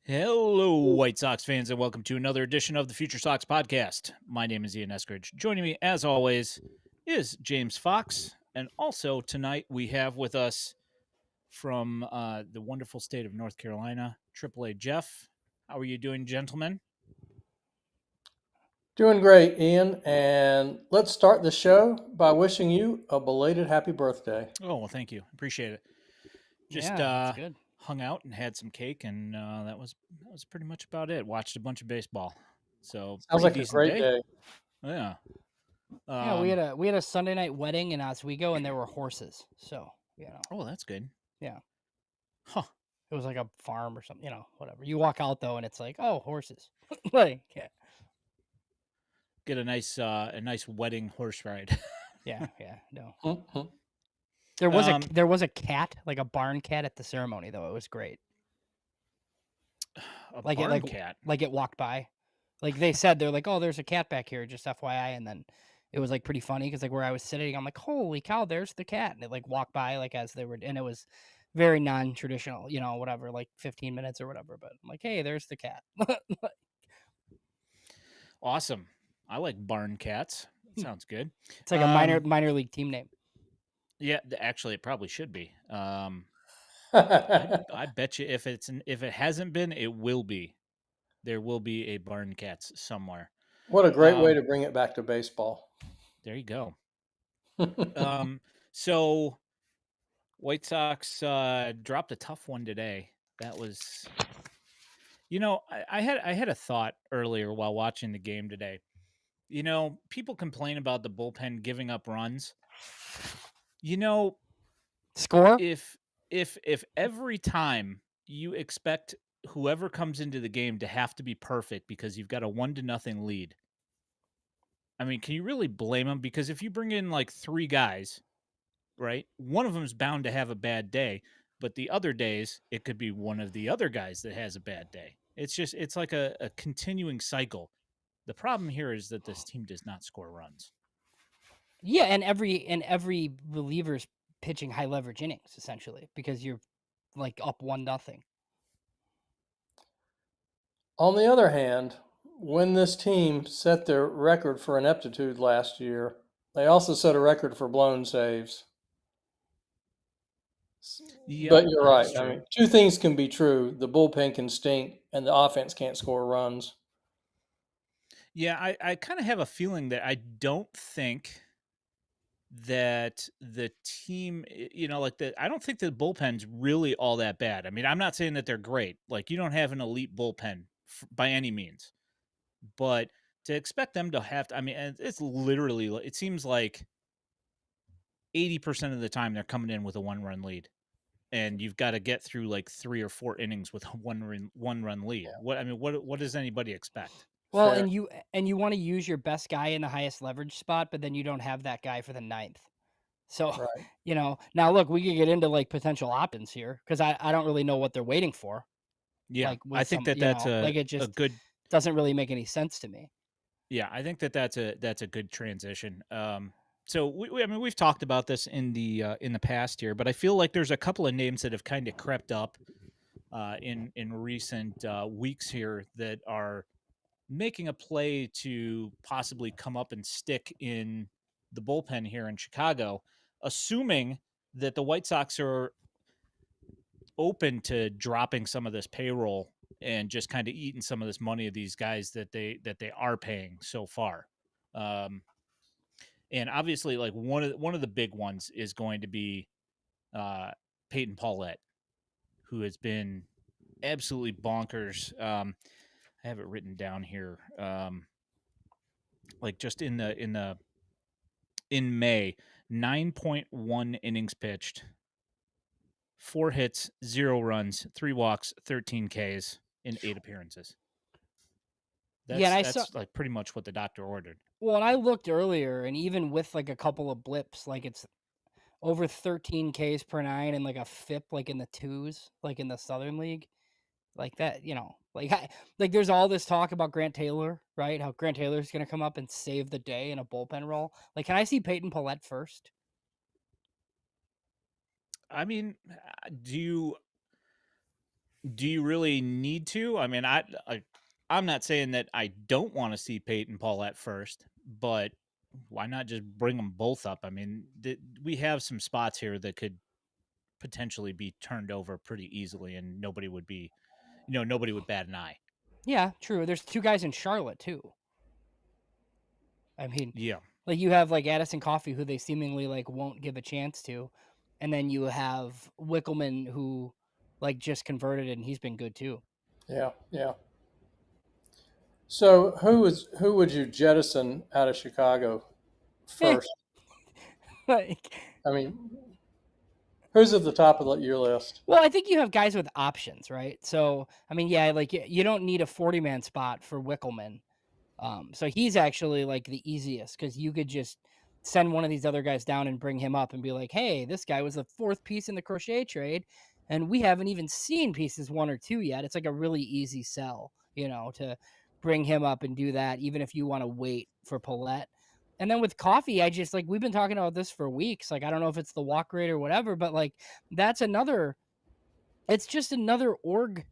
Hello, White Sox fans, and welcome to another edition of the FutureSox podcast. My name is Ian Eskridge. Joining me, as always, is James Fox. And also tonight we have with us from the wonderful state of North Carolina, Triple A Jeff. How are you doing, gentlemen? Doing great, Ian. And let's start the show by wishing you a belated happy birthday. Oh, well, thank you. Appreciate it. Just Yeah, that's good. hung out and had some cake, and that was pretty much about it. Watched a bunch of baseball. So Sounds pretty like a decent great day. day. Yeah. Yeah, we had a Sunday night wedding in Oswego, and there were horses. So Oh, that's good. yeah, Huh. it was like a farm or something. Whatever. You walk out though, and it's like, oh, horses. like, Get a nice wedding horse ride. yeah. No, Mhm. there was a cat, like a barn cat, at the ceremony though. It was great. A Like barn cat. like it walked by. Like they said, they're like, oh, there's a cat back here, just FYI. And then it was like pretty funny because like where I was sitting, I'm like, holy cow, there's the cat, and it like walked by like as they were, and it was very non-traditional, whatever, like 15 minutes or whatever. But I'm like, hey, there's the cat. Awesome. I like barn cats. That sounds good. It's like a minor league team name. Yeah, actually, it probably should be. I bet you if it hasn't been, it will be. There will be a barn cats somewhere. What a great way to bring it back to baseball. There you go. So White Sox dropped a tough one today. That was, I had a thought earlier while watching the game today. People complain about the bullpen giving up runs. Score? If every time you expect whoever comes into the game to have to be perfect because you've got a 1-0 lead, I mean, can you really blame them? Because if you bring in like three guys, right, one of them's bound to have a bad day, but the other days it could be one of the other guys that has a bad day. It's like a continuing cycle. The problem here is that this team does not score runs. Yeah, and every reliever's pitching high leverage innings essentially because you're like up 1-0. On the other hand, when this team set their record for ineptitude last year, they also set a record for blown saves. Yep, But you're right. that's I true. mean, two things can be true. The bullpen can stink and the offense can't score runs. Yeah, I kind of have a feeling that I don't think that the team, I don't think the bullpen's really all that bad. I mean, I'm not saying that they're great. Like, you don't have an elite bullpen by any means, but to expect them to have to, I mean, it's literally, it seems like 80% of the time they're coming in with a 1-run lead. And you've got to get through like 3 or 4 innings with a one-run lead. Yeah. What does anybody expect? Well, Fair. and you want to use your best guy in the highest leverage spot, but then you don't have that guy for the ninth. So, Right. now look, we could get into like potential options here because I don't really know what they're waiting for. Yeah, Like with I think some, that's like it a just good. doesn't really make any sense to me. Yeah, I think that's a good transition. So I mean, we've talked about this in the past here, but I feel like there's a couple of names that have kind of crept up in recent weeks here that are making a play to possibly come up and stick in the bullpen here in Chicago, assuming that the White Sox are open to dropping some of this payroll and just kind of eating some of this money of these guys that they are paying so far. Um, and obviously, like one of the big ones is going to be Peyton Paulette, who has been absolutely bonkers. I have it written down here. Like just in May, 9.1 innings pitched, 4 hits, 0 runs, 3 walks, 13 Ks in 8 appearances. Yeah, and I saw. That's like pretty much what the doctor ordered. Well, and I looked earlier, and even with like a couple of blips, like it's over 13 Ks per nine and like a FIP like in the twos, like in the Southern League. Like that, like there's all this talk about Grant Taylor, right? How Grant Taylor's going to come up and save the day in a bullpen role. Like, can I see Peyton Paulette first? I mean, do you Do you really need to? I mean, I'm not saying that I don't want to see Peyton Paulette first, but why not just bring them both up? I mean, we have some spots here that could potentially be turned over pretty easily, and nobody would be, nobody would bat an eye. Yeah, true. There's 2 guys in Charlotte too. I mean, Yeah. like you have like Addison Coffey, who they seemingly like won't give a chance to, and then you have Wickelman, who like just converted and he's been good too. Yeah, yeah. So who would you jettison out of Chicago first? Like, I mean, who's at the top of your list? well, I think you have guys with options, right? So, I mean, yeah, like you don't need a 40-man spot for Wickelman. So he's actually like the easiest because you could just send one of these other guys down and bring him up and be like, hey, this guy was the 4th piece in the Crochet trade, and we haven't even seen pieces 1 or 2 yet. It's like a really easy sell, to bring him up and do that, even if you want to wait for Paulette. And then with Coffee, I just like we've been talking about this for weeks. Like, I don't know if it's the walk rate or whatever, but like it's just another org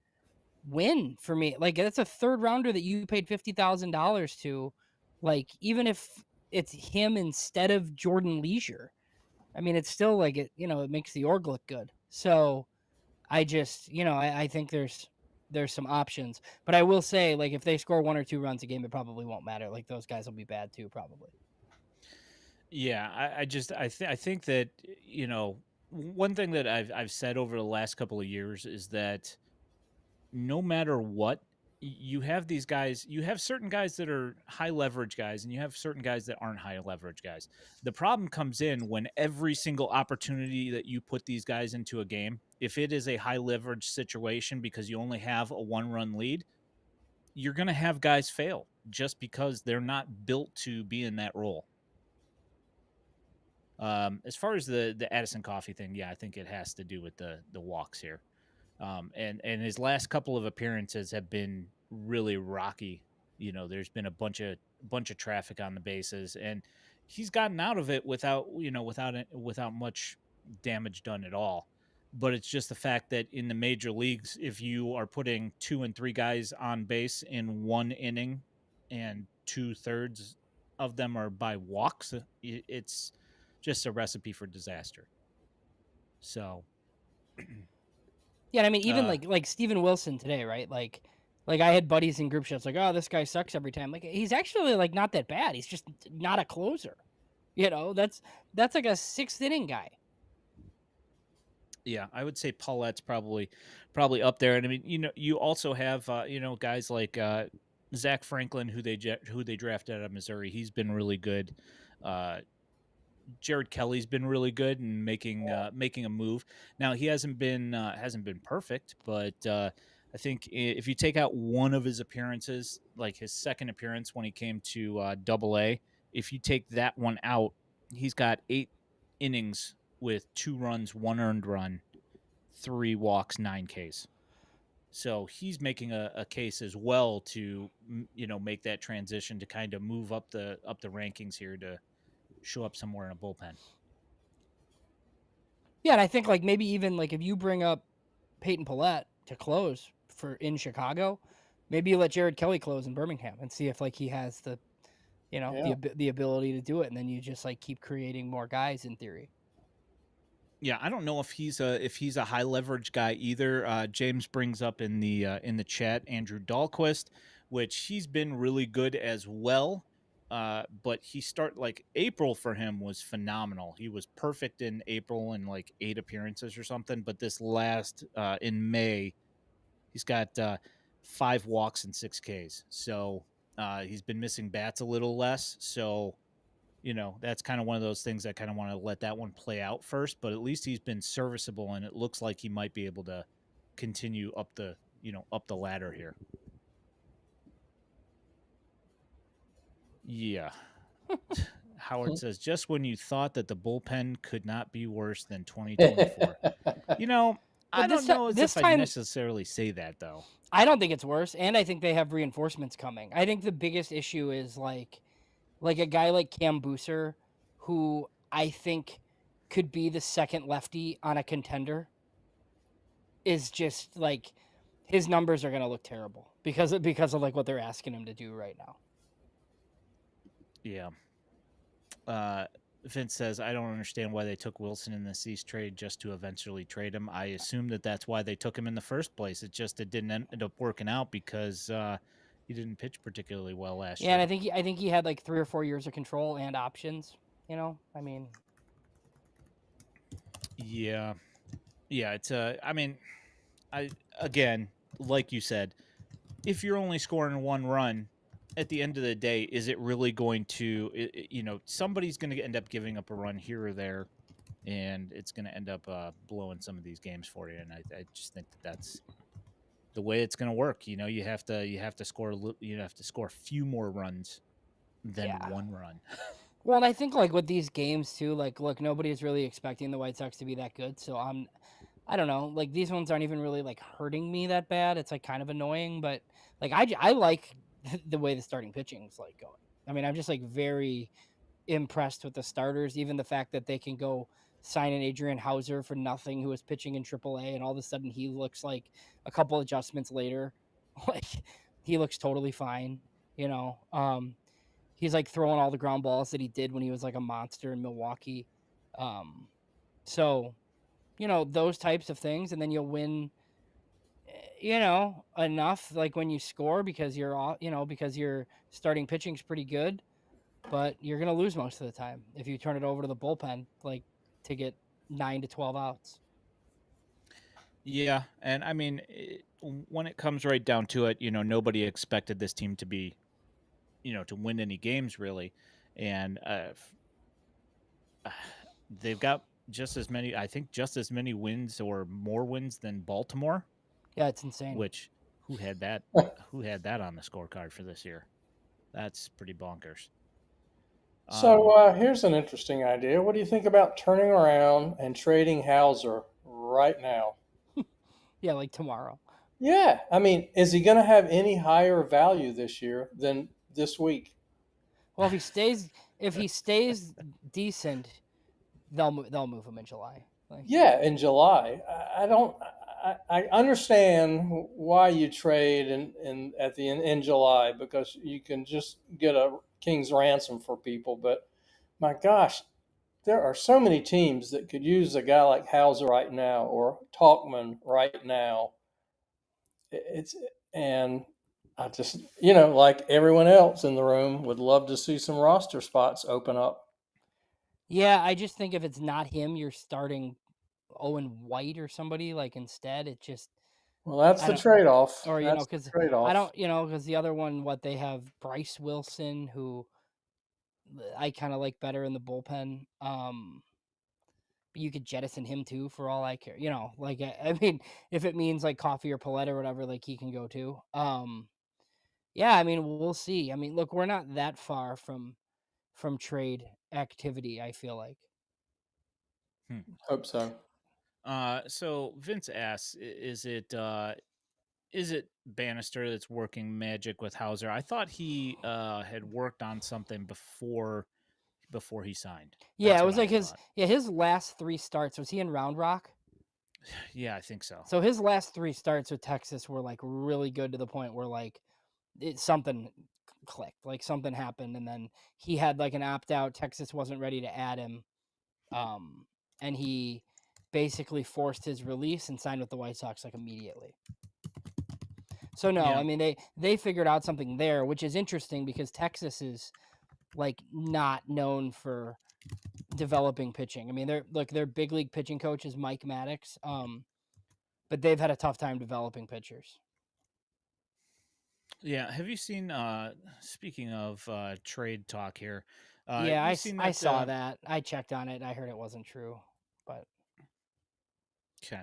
win for me. Like, that's a 3rd rounder that you paid $50,000 to. Like, even if it's him instead of Jordan Leisure, I mean, it's still like it makes the org look good. So I just, I think there's some options. But I will say, like, if they score 1 or 2 runs a game, it probably won't matter. Like, those guys will be bad too, probably. Yeah, I think that one thing that I've said over the last couple of years is that no matter what, you have these guys, you have certain guys that are high leverage guys, and you have certain guys that aren't high leverage guys. The problem comes in when every single opportunity that you put these guys into a game, if it is a high leverage situation because you only have a 1-run lead, you're going to have guys fail just because they're not built to be in that role. As far as the Addison Coffee thing, yeah, I think it has to do with the walks here. And his last couple of appearances have been really rocky. There's been a bunch of traffic on the bases, and he's gotten out of it without much damage done at all. But it's just the fact that in the major leagues, if you are putting 2 and 3 guys on base in 1 inning, and 2/3 of them are by walks, it's just a recipe for disaster. So, Yeah, I mean, even uh, like Steven Wilson today, right? Like I had buddies in group chats like, oh, this guy sucks every time. Like, he's actually like not that bad. He's just not a closer. That's like a 6th inning guy. yeah, I would say Paulette's probably up there. And I mean, you also have guys like Zach Franklin, who they drafted out of Missouri. He's been really good. Uh, Jared Kelly's been really good in making a move. Now he hasn't been perfect, but I think if you take out one of his appearances, like his second appearance when he came to Double A, if you take that one out, he's got 8 innings with 2 runs, 1 earned run, 3 walks, 9 Ks. So he's making a case as well to make that transition to kind of move up the rankings here to show up somewhere in a bullpen. Yeah, and I think like maybe even like if you bring up Peyton Paulette to close for in Chicago, maybe you let Jared Kelly close in Birmingham and see if like he has the Yeah. the ability to do it, and then you just like keep creating more guys in theory. Yeah, I don't know if he's a high leverage guy either. James brings up in the chat Andrew Dahlquist, which he's been really good as well. But April for him was phenomenal. He was perfect in April in like 8 appearances or something. But this last in May, he's got 5 walks and 6 Ks. So he's been missing bats a little less. So that's kind of one of those things I kind of want to let that one play out first, but at least he's been serviceable, and it looks like he might be able to continue up the ladder here. Yeah. Howard says, just when you thought that the bullpen could not be worse than 2024. I don't know if I necessarily say that, though. I don't think it's worse, and I think they have reinforcements coming. I think the biggest issue is like a guy like Cam Booser, who I think could be the second lefty on a contender, is just like his numbers are going to look terrible because of like what they're asking him to do right now. Yeah. Vince says, I don't understand why they took Wilson in the Cease trade just to eventually trade him. I assume that's why they took him in the first place. It didn't end up working out because he didn't pitch particularly well last Yeah, year. and I think he had like 3 or 4 years of control and options. I mean, Yeah. Yeah, it's I mean, again, like you said, if you're only scoring 1 run, at the end of the day, is it really going to somebody's going to end up giving up a run here or there, and it's going to end up blowing some of these games for you. And I just think that's the way it's going to work. You have to score a few more runs than yeah. 1 run. Well, and I think like with these games too, like look, nobody's really expecting the White Sox to be that good, so I don't know, like these ones aren't even really like hurting me that bad. It's like kind of annoying, but like I like the way the starting pitching is like going. I mean, I'm just like very impressed with the starters, even the fact that they can go sign an Adrian Hauser for nothing who was pitching in Triple A, and all of a sudden he looks like a couple adjustments later, like he looks totally fine, you know. He's like throwing all the ground balls that he did when he was like a monster in Milwaukee. So, those types of things, and then you'll win, enough like when you score because because your starting pitching's pretty good, but you're going to lose most of the time if you turn it over to the bullpen, like to get 9 to 12 outs. Yeah, and I mean, when it comes right down to it, nobody expected this team to be, to win any games really, and they've got just as many wins or more wins than Baltimore. Yeah, it's insane. Which who had that? Who had that on the scorecard for this year? That's pretty bonkers. So here's an interesting idea. What do you think about turning around and trading Hauser right now? Yeah, like tomorrow. Yeah, I mean, is he going to have any higher value this year than this week? Well, if he stays decent, they'll move him in July. Like, Yeah, in July. I don't. I understand why you trade in at the in July because you can just get a king's ransom for people. But my gosh, there are so many teams that could use a guy like Hauser right now or Talkman right now. It's and I just like everyone else in the room would love to see some roster spots open up. yeah, I just think if it's not him, you're starting Owen White or somebody like instead. It just Well, that's I the don't, trade-off. or That's the because I trade-off. don't, because the other one, what they have Bryce Wilson, who I kind of like better in the bullpen. You could jettison him too for all I care. Like I mean, if it means like Coffee or Paulette or whatever, like he can go too. Yeah, I mean, we'll see. I mean, look, we're not that far from trade activity, I feel like. Hope so. So Vince asks, is it Bannister that's working magic with Hauser? I thought he had worked on something before he signed. Yeah, That's it what was I like had thought. his last 3 starts. Was he in Round Rock? Yeah, I think so. So his last 3 starts with Texas were like really good to the point where like something clicked, like something happened, and then he had like an opt out. Texas wasn't ready to add him, and he basically forced his release and signed with the White Sox like immediately. So no, Yeah. I mean they figured out something there, which is interesting because Texas is like not known for developing pitching. I mean their big league pitching coach is Mike Maddox, but they've had a tough time developing pitchers. Yeah. Have you seen? Speaking of trade talk here, Yeah, you seen I that? saw that. I checked on it. I heard it wasn't true, but Okay.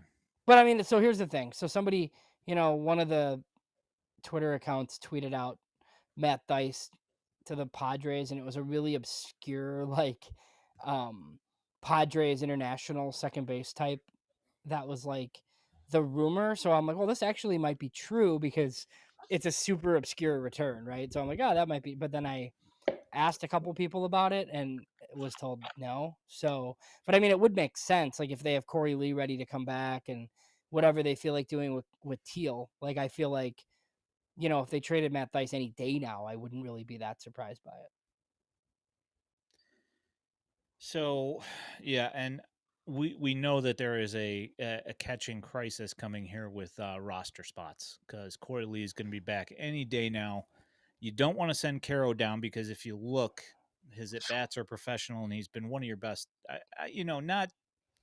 I mean, so here's the thing. So somebody, one of the Twitter accounts tweeted out Matt Dice to the Padres, and it was a really obscure like Padres international second base type. That was like the rumor. So I'm like, well, this actually might be true because it's a super obscure return, right? So I'm like, oh, that might be. But then I asked a couple people about it and was told no. So, but I mean, it would make sense. Like if they have Corey Lee ready to come back and whatever they feel like doing with Teel. Like, I feel like, if they traded Matt Thaiss any day now, I wouldn't really be that surprised by it. So, yeah, and we know that there is a catching crisis coming here with roster spots because Corey Lee is going to be back any day now. You don't want to send Caro down because if you look, his at bats are professional and he's been one of your best. Not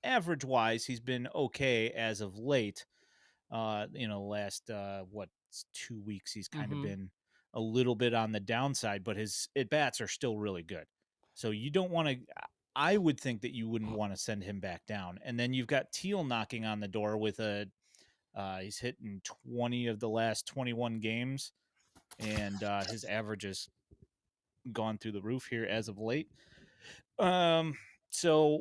average wise, he's been okay as of late. Last 2 weeks he's kind of Mm-hmm. been a little bit on the downside, but his at bats are still really good. So you don't want to. I would think that you wouldn't want to send him back down. And then you've got Teel knocking on the door with he's hitting 20 of the last 21 games, and his average has gone through the roof here as of late. So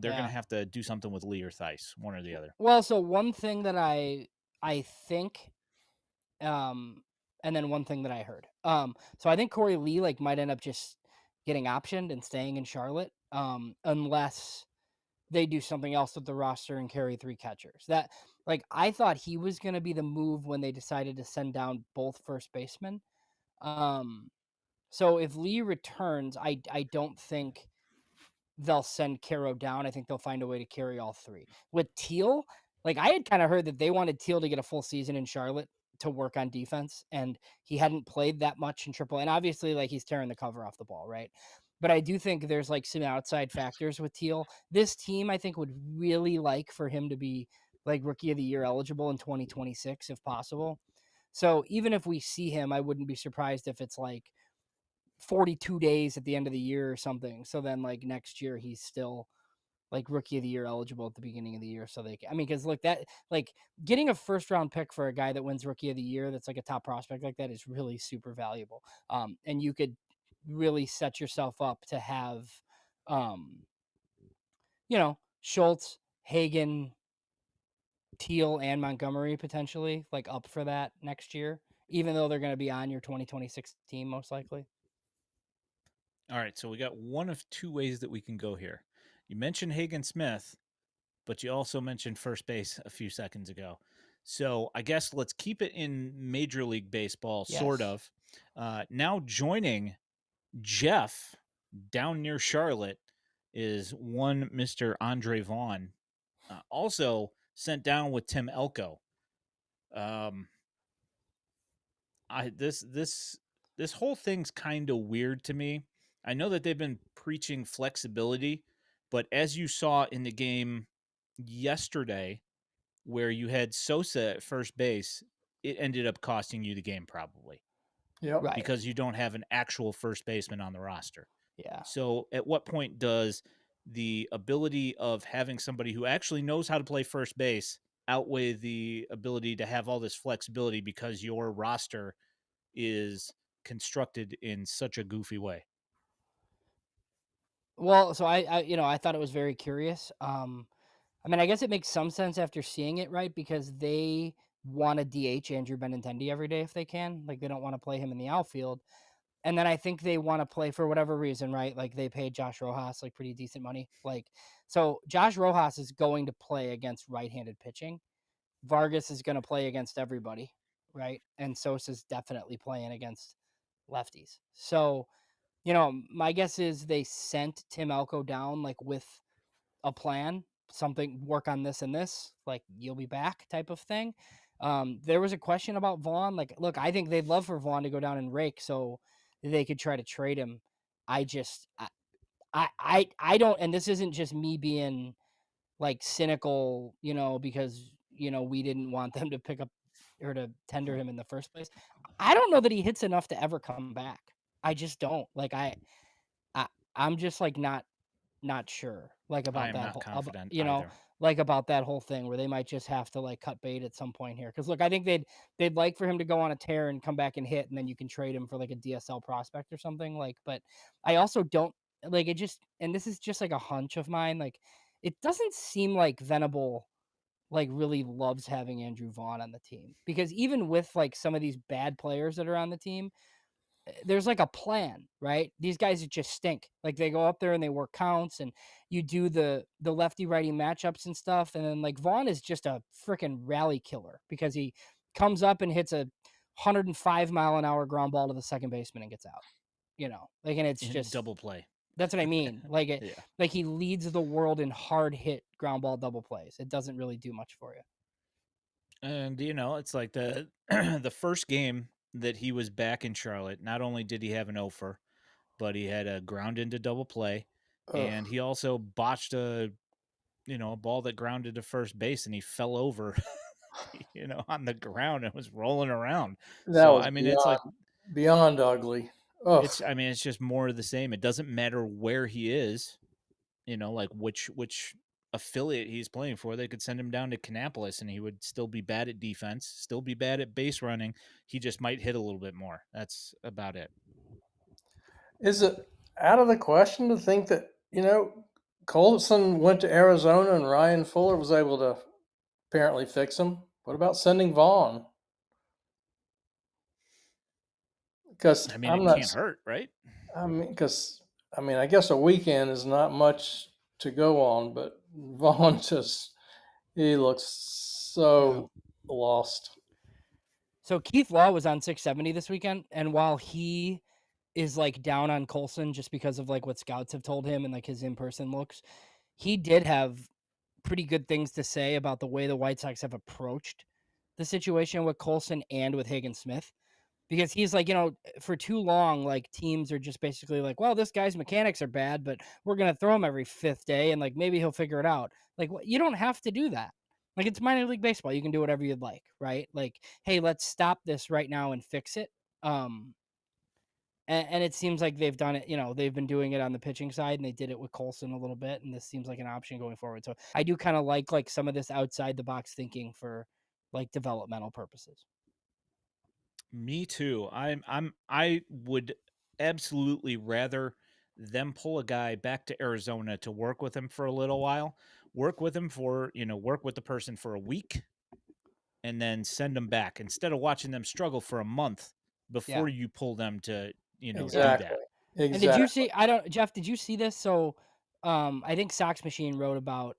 they're gonna Yeah. have to do something with Lee or Thaiss, one or the other. Well, so one thing that I think, and then one thing that I heard. So I think Corey Lee like might end up just getting optioned and staying in Charlotte, unless they do something else with the roster and carry 3 catchers. That, like, I thought he was going to be the move when they decided to send down both first basemen. So if Lee returns, I don't think they'll send Caro down. I think they'll find a way to carry all 3. With Teel, like, I had kind of heard that they wanted Teel to get a full season in Charlotte to work on defense, and he hadn't played that much in Triple A. And obviously, like, he's tearing the cover off the ball, right? But I do think there's like some outside factors with Teel. This team, I think, would really like for him to be like Rookie of the Year eligible in 2026 if possible. So even if we see him, I wouldn't be surprised if it's like 42 days at the end of the year or something. So then like next year he's still like Rookie of the Year eligible at the beginning of the year. So because look, that, like, getting a first round pick for a guy that wins Rookie of the Year that's like a top prospect like that is really super valuable. And you could really set yourself up to have, um, Schultz, Hagen, Teel, and Montgomery potentially like up for that next year, even though they're going to be on your 2026 team most likely. All right, so we got one of two ways that we can go here. You mentioned Hagen Smith, but you also mentioned first base a few seconds ago. So I guess let's keep it in Major League Baseball, sort Yes. of. Now joining Jeff down near Charlotte is one Mr. Andre Vaughn, also sent down with Tim Elko. Um, this whole thing's kind of weird to me. I know that they've been preaching flexibility, but as you saw in the game yesterday, where you had Sosa at first base, it ended up costing you the game probably Yep. Right. because you don't have an actual first baseman on the roster. Yeah. So at what point does the ability of having somebody who actually knows how to play first base outweigh the ability to have all this flexibility because your roster is constructed in such a goofy way? Well, so I thought it was very curious. I mean, I guess it makes some sense after seeing it, right? Because they want to DH Andrew Benintendi every day if they can. Like, they don't want to play him in the outfield. And then I think they want to play for whatever reason, right? Like, they paid Josh Rojas like pretty decent money. Like, so Josh Rojas is going to play against right-handed pitching. Vargas is going to play against everybody, right? And Sosa's definitely playing against lefties. So, my guess is they sent Tim Elko down like with a plan, something, work on this and this, like, you'll be back type of thing. There was a question about Vaughn. Like, look, I think they'd love for Vaughn to go down and rake so they could try to trade him. I just, I don't, and this isn't just me being like cynical, because, we didn't want them to pick up or to tender him in the first place. I don't know that he hits enough to ever come back. I just don't. Like, I I'm just like not sure, like, I about am that not whole confident either. like, about that whole thing where they might just have to, like, cut bait at some point here. Because look, I think they'd like for him to go on a tear and come back and hit, and then you can trade him for, like, a DSL prospect or something, like, but I also don't, like, it just, and this is just, like, a hunch of mine, like, it doesn't seem like Venable, like, really loves having Andrew Vaughn on the team. Because even with, like, some of these bad players that are on the team, there's like a plan, right? These guys just stink. Like they go up there and they work counts, and you do the lefty righty matchups and stuff. And then like Vaughn is just a freaking rally killer because he comes up and hits a 105-mile-an-hour ground ball to the second baseman and gets out. And it's in just double play. that's what I mean. Yeah. Like he leads the world in hard hit ground ball double plays. It doesn't really do much for you. And it's like the the first game that he was back in Charlotte, not only did he have an offer, but he had a ground into double play, Ugh, and he also botched a ball that grounded to first base, and he fell over on the ground and was rolling around. that So was I mean, it's like beyond ugly. Ugh. it's just more of the same. It doesn't matter where he is, like which affiliate he's playing for. They could send him down to Kannapolis and he would still be bad at defense, still be bad at base running. He just might hit a little bit more. That's about it. Is it out of the question to think that, Colson went to Arizona and Ryan Fuller was able to apparently fix him? What about sending Vaughn? Because I mean, I'm it not, can't hurt, right? I guess a weekend is not much to go on, but Vaughn he looks so lost. So Keith Law was on 670 this weekend, and while he is like down on Colson just because of like what scouts have told him and like his in-person looks, he did have pretty good things to say about the way the White Sox have approached the situation with Colson and with Hagen Smith. Because he's like, for too long, like teams are just basically like, well, this guy's mechanics are bad, but we're going to throw him every fifth day and like maybe he'll figure it out. Like, you don't have to do that. Like, it's minor league baseball. You can do whatever you'd like, right? Like, hey, let's stop this right now and fix it. And it seems like they've done it, they've been doing it on the pitching side and they did it with Colson a little bit. And this seems like an option going forward. So I do kind of like some of this outside the box thinking for like developmental purposes. Me too. I would absolutely rather them pull a guy back to Arizona to work with him for a little while, work with him for, work with the person for a week and then send them back instead of watching them struggle for a month Yeah. before you pull them to, do Exactly. that. And did you Exactly. see? Jeff. Did you see this? So, I think Sox Machine wrote about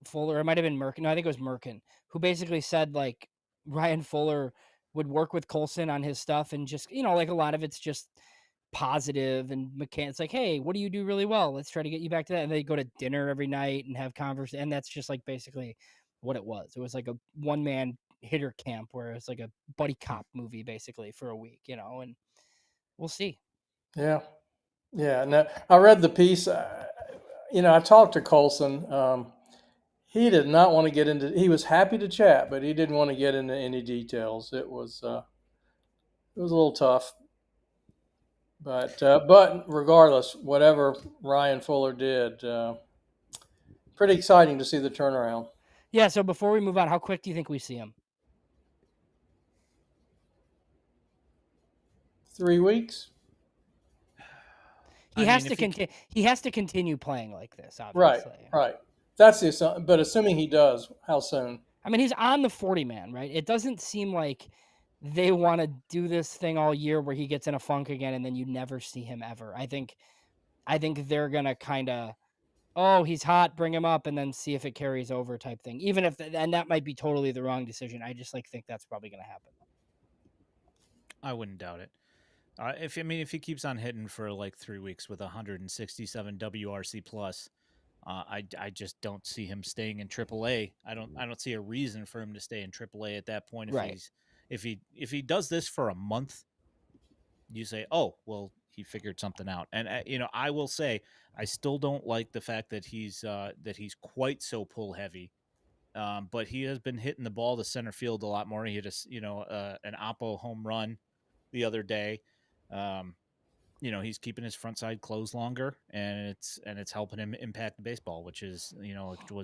Fuller. It might have been Merkin. No, I think it was Merkin, who basically said like Ryan Fuller would work with Colson on his stuff, and just like a lot of it's just positive and mechanics. Like, hey, what do you do really well? Let's try to get you back to that. And they go to dinner every night and have conversation, and that's just like basically what it was. It was like a one man hitter camp where it's like a buddy cop movie basically for a week, and we'll see. Yeah. Yeah. No, I read the piece. I talked to Colson. He did not want to get into. He was happy to chat, but he didn't want to get into any details. It was a little tough, but regardless, whatever Ryan Fuller did, pretty exciting to see the turnaround. Yeah. So before we move on, how quick do you think we see him? 3 weeks, He I has mean, to if he continue. He has to continue playing like this, right? obviously. Right. That's the but assuming he does, how soon? I mean, he's on the 40 man, right? It doesn't seem like they want to do this thing all year where he gets in a funk again and then you never see him ever. I think they're gonna kind of, oh, he's hot, bring him up, and then see if it carries over type thing. Even if, and that might be totally the wrong decision. I just like think that's probably gonna happen. I wouldn't doubt it. If he keeps on hitting for like 3 weeks with 167 WRC plus, I just don't see him staying in Triple A. I don't see a reason for him to stay in Triple A at that point. Right. If he does this for a month, you say, oh well, he figured something out. And I will say I still don't like the fact that he's quite so pull heavy. But he has been hitting the ball to center field a lot more. He hit an Oppo home run the other day. Um, he's keeping his front side closed longer, and it's helping him impact the baseball, which was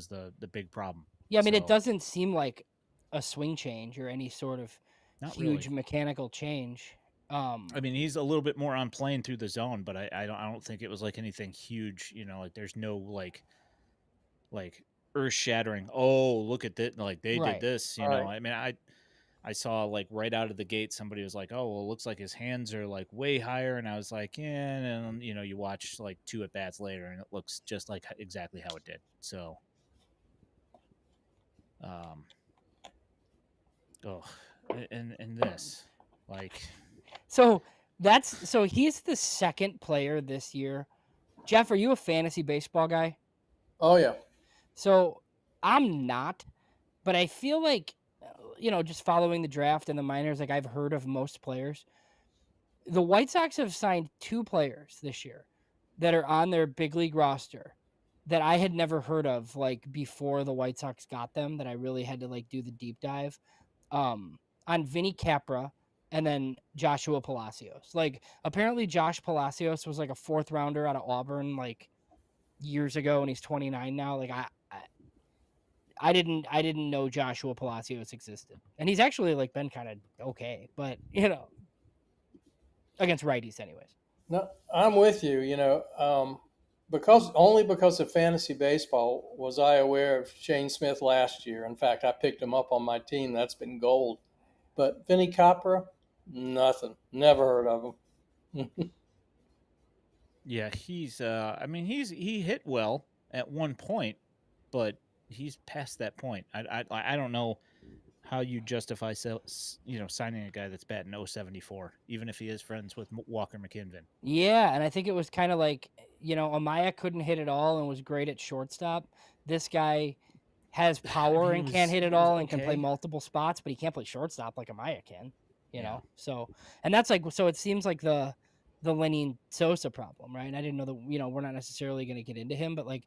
the big problem. Yeah, I mean, it So doesn't seem like a swing change or any sort of not huge really. mechanical change. I mean, he's a little bit more on playing through the zone, but I don't think it was like anything huge. Like there's no like earth shattering. Oh, look at that! Like they did Right. this. Right. I mean, I saw like right out of the gate, somebody was like, "Oh, well, it looks like his hands are like way higher," and I was like, "Yeah." And you watch like 2 at bats later, and it looks just like exactly how it did. So, um, oh, and this, like, So he's the second player this year. Jeff, are you a fantasy baseball guy? Oh yeah. So I'm not, but I feel like, just following the draft and the minors, like I've heard of most players. The White Sox have signed 2 players this year that are on their big league roster that I had never heard of, like before the White Sox got them, that I really had to like do the deep dive. On Vinny Capra and then Joshua Palacios. Like apparently Josh Palacios was like a 4th rounder out of Auburn like years ago, and he's 29 now. Like I didn't know Joshua Palacios existed, and he's actually like been kind of okay, but against righties anyways. No, I'm with you. Because of fantasy baseball was I aware of Shane Smith last year. In fact, I picked him up on my team. That's been gold. But Vinny Capra, nothing. Never heard of him. yeah, he's. I mean, he hit well at one point, but he's past that point. I don't know how you justify signing a guy that's batting 074, even if he is friends with Walker McKinven. Yeah, and I think it was kind of like, Amaya couldn't hit it all and was great at shortstop. This guy has power and can't hit it he was all and can play okay. multiple spots, but he can't play shortstop like Amaya can, Yeah. So, and that's like, so it seems like the Lenny Sosa problem, right? And I didn't know that, we're not necessarily going to get into him, but like,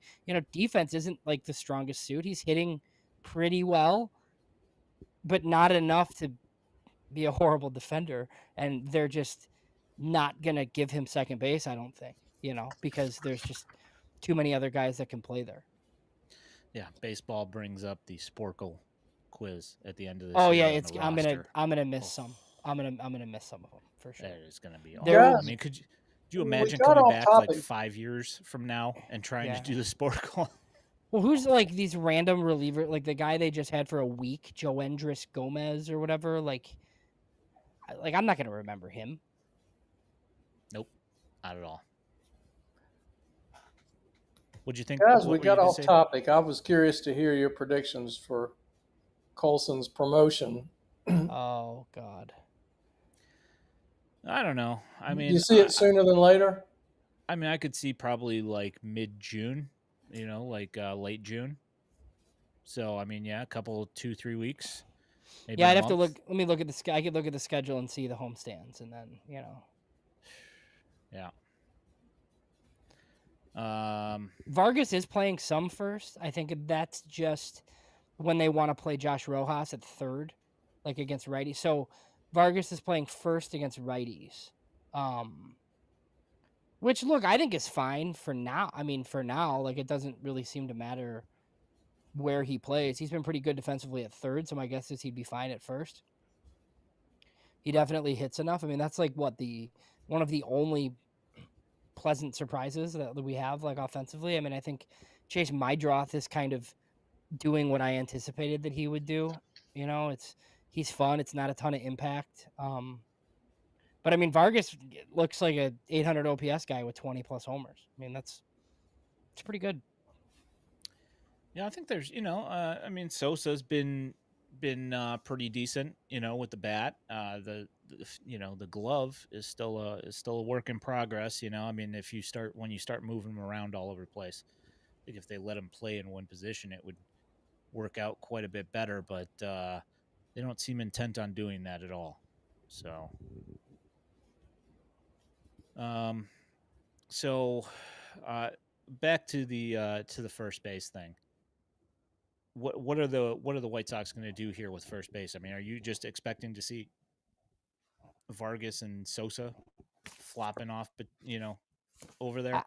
defense isn't like the strongest suit. He's hitting pretty well, but not enough to be a horrible defender. And they're just not going to give him second base, I don't think, because there's just too many other guys that can play there. Yeah, baseball brings up the Sporkle quiz at the end of this Oh year yeah, on the roster. I'm gonna miss some. I'm gonna miss some of them for sure. That is going to be There awful. I was, Guys, mean, could you we imagine got coming off back like topic. 5 years from now and trying yeah. to do the Sporkle? Well, who's like these random reliever, like the guy they just had for a week, Joendris Gomez or whatever? Like I'm not gonna remember him. Nope, not at all. What'd you think? Guys, we What were got you going to off say? topic. I was curious to hear your predictions for Colson's promotion. Oh God. I don't know. I mean, you see it sooner than later? I could see probably like mid-June, like late June. So, I mean, yeah, a couple, 2-3 weeks. Maybe Yeah, a I'd have to month. look. Let me look at the. I could look at the schedule and see the homestands, and then Yeah. Vargas is playing some first. I think that's just when they want to play Josh Rojas at third, like against righties. So Vargas is playing first against righties. Which look, I think is fine for now. I mean, for now, like it doesn't really seem to matter where he plays. He's been pretty good defensively at third, so my guess is he'd be fine at first. He definitely hits enough. I mean, that's like one of the only pleasant surprises that we have like offensively. I mean, I think Chase Mydroth is kind of doing what I anticipated that he would do. He's fun. It's not a ton of impact. But I mean, Vargas looks like a 800 OPS guy with 20 plus homers. I mean, it's pretty good. Yeah, I think there's, I mean, Sosa's been pretty decent, with the bat. The glove is still a work in progress. I mean, when you start moving him around all over the place, I think if they let him play in one position, it would work out quite a bit better. But they don't seem intent on doing that at all. So, back to the first base thing. What are the White Sox going to do here with first base? I mean, are you just expecting to see Vargas and Sosa flopping off, but over there?